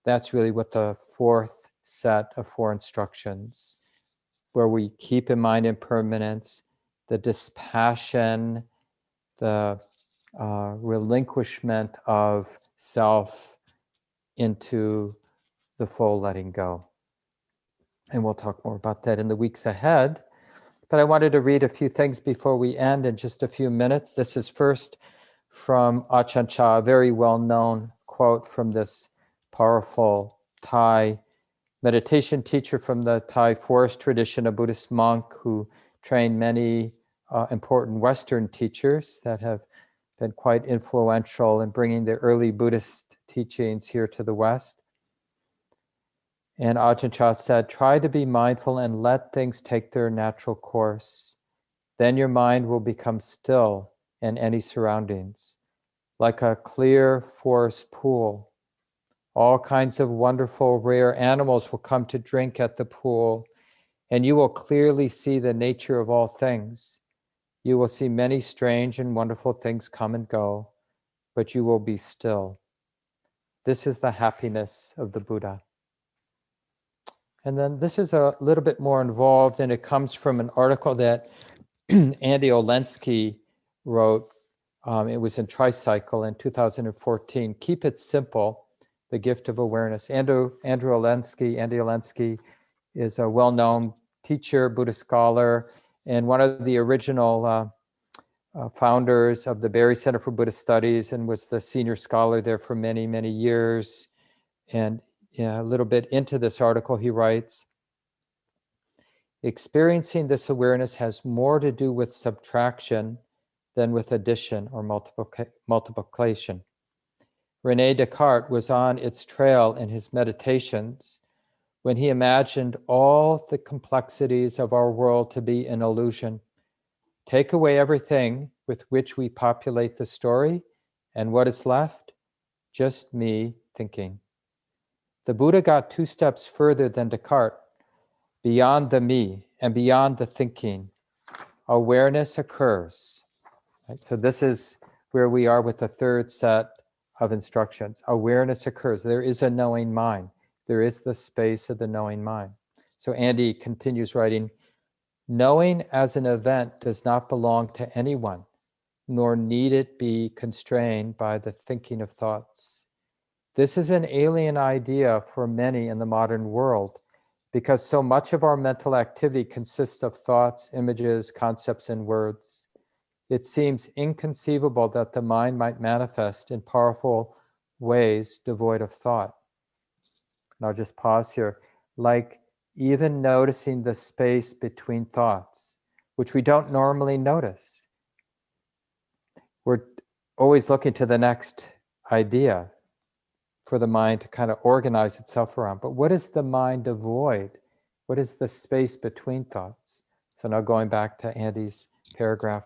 Speaker 1: That's really what the fourth set of 4 instructions, where we keep in mind impermanence, the dispassion, the relinquishment of self into the full letting go. And we'll talk more about that in the weeks ahead. But I wanted to read a few things before we end in just a few minutes. This is first from Ajahn Chah, a very well-known quote from this powerful Thai meditation teacher from the Thai forest tradition, a Buddhist monk who trained many important Western teachers that have been quite influential in bringing the early Buddhist teachings here to the West. And Ajahn Chah said, try to be mindful and let things take their natural course. Then your mind will become still in any surroundings, like a clear forest pool. All kinds of wonderful, rare animals will come to drink at the pool, and you will clearly see the nature of all things. You will see many strange and wonderful things come and go, but you will be still. This is the happiness of the Buddha. And then this is a little bit more involved, and it comes from an article that Andy Olensky wrote. It was in Tricycle in 2014. Keep it simple, the gift of awareness. Andy Olensky is a well-known teacher, Buddhist scholar, and one of the original founders of the Barry Center for Buddhist Studies, and was the senior scholar there for many, many years. And a little bit into this article, he writes, experiencing this awareness has more to do with subtraction than with addition or multiplication. René Descartes was on its trail in his meditations when he imagined all the complexities of our world to be an illusion. Take away everything with which we populate the story, and what is left? Just me thinking. The Buddha got 2 steps further than Descartes, beyond the me and beyond the thinking. Awareness occurs. Right? So this is where we are with the third set of instructions. Awareness occurs. There is a knowing mind. There is the space of the knowing mind. So Andy continues writing, knowing as an event does not belong to anyone, nor need it be constrained by the thinking of thoughts. This is an alien idea for many in the modern world, because so much of our mental activity consists of thoughts, images, concepts, and words. It seems inconceivable that the mind might manifest in powerful ways devoid of thought. And I'll just pause here. Like even noticing the space between thoughts, which we don't normally notice. We're always looking to the next idea for the mind to kind of organize itself around. But what is the mind avoid? What is the space between thoughts? So now going back to Andy's paragraph.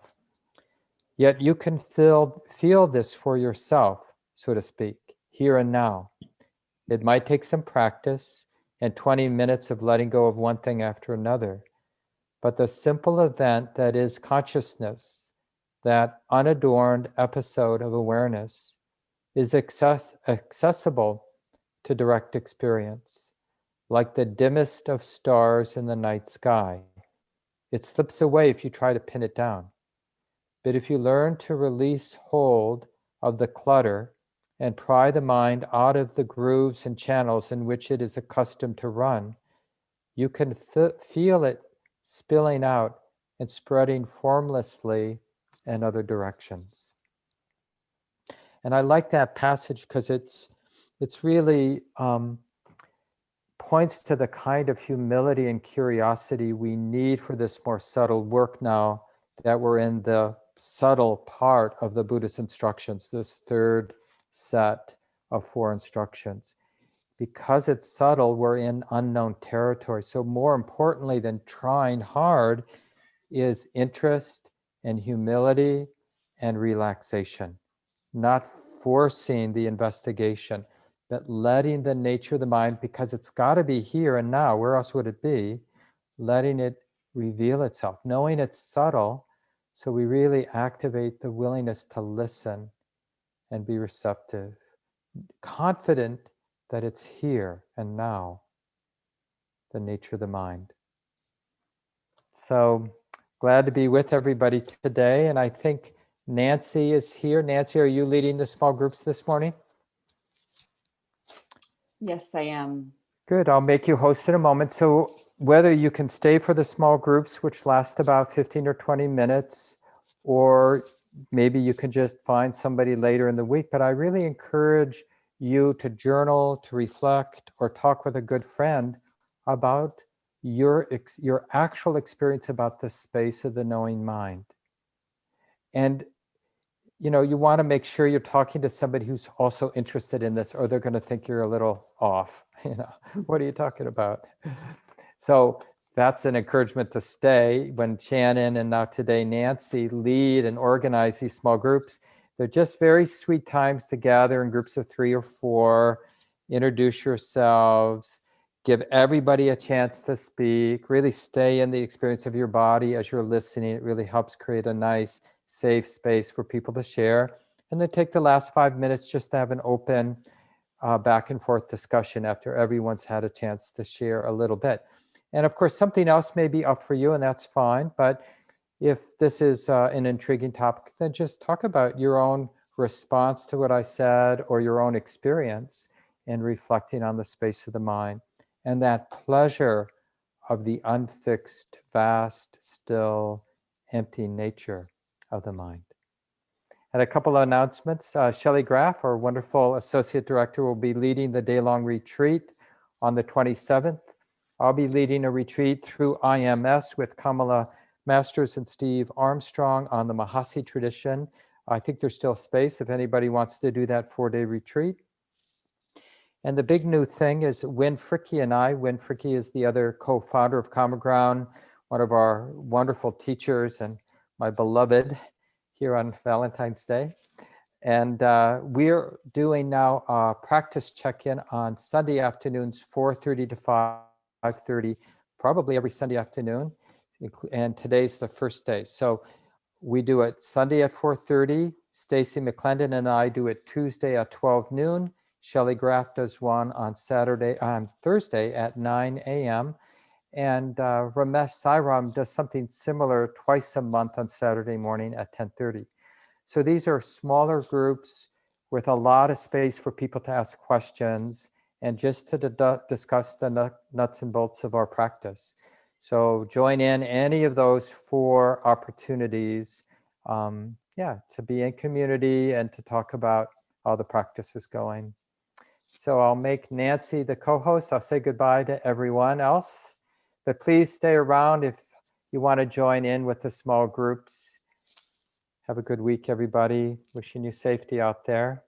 Speaker 1: Yet you can feel this for yourself, so to speak, here and now. It might take some practice and 20 minutes of letting go of one thing after another. But the simple event that is consciousness, that unadorned episode of awareness, is accessible to direct experience, like the dimmest of stars in the night sky. It slips away if you try to pin it down. But if you learn to release hold of the clutter and pry the mind out of the grooves and channels in which it is accustomed to run, you can feel it spilling out and spreading formlessly in other directions. And I like that passage because it's really points to the kind of humility and curiosity we need for this more subtle work now that we're in the subtle part of the Buddhist instructions, this third set of 4 instructions. Because it's subtle, we're in unknown territory. So more importantly than trying hard is interest and humility and relaxation. Not forcing the investigation, but letting the nature of the mind, because it's got to be here and now, where else would it be? Letting it reveal itself, knowing it's subtle, so we really activate the willingness to listen and be receptive, confident that it's here and now, the nature of the mind. So glad to be with everybody today. And I think Nancy is here. Nancy, are you leading the small groups this morning?
Speaker 2: Yes, I am.
Speaker 1: Good. I'll make you host in a moment. So whether you can stay for the small groups, which last about 15 or 20 minutes, or maybe you can just find somebody later in the week. But I really encourage you to journal, to reflect, or talk with a good friend about your actual experience about the space of the knowing mind. And you want to make sure you're talking to somebody who's also interested in this, or they're going to think you're a little off. What are you talking about? So that's an encouragement to stay. When Shannon and now today Nancy lead and organize these small groups, they're just very sweet times to gather in groups of 3 or 4, introduce yourselves, give everybody a chance to speak, really stay in the experience of your body as you're listening. It really helps create a nice, safe space for people to share. And then take the last 5 minutes just to have an open back and forth discussion after everyone's had a chance to share a little bit. And of course, something else may be up for you, and that's fine. But if this is an intriguing topic, then just talk about your own response to what I said or your own experience in reflecting on the space of the mind and that pleasure of the unfixed, vast, still, empty nature of the mind. And a couple of announcements. Shelley Graff, our wonderful associate director, will be leading the day-long retreat on the 27th. I'll be leading a retreat through IMS with Kamala Masters and Steve Armstrong on the Mahasi tradition. I think there's still space if anybody wants to do that 4-day retreat. And the big new thing is Win Fricke and I. Win Fricke is the other co-founder of Common Ground, one of our wonderful teachers and my beloved here on Valentine's Day. And we're doing now a practice check-in on Sunday afternoons, 4:30 to 5:30, probably every Sunday afternoon. And today's the first day. So we do it Sunday at 4:30. Stacy McClendon and I do it Tuesday at 12 noon. Shelley Graff does one on Thursday at 9 a.m. And Ramesh Sairam does something similar twice a month on Saturday morning at 10:30. So these are smaller groups with a lot of space for people to ask questions and just to discuss the nuts and bolts of our practice. So join in any of those 4 opportunities, to be in community and to talk about how the practice is going. So I'll make Nancy the co-host. I'll say goodbye to everyone else, but please stay around if you want to join in with the small groups. Have a good week, everybody. Wishing you safety out there.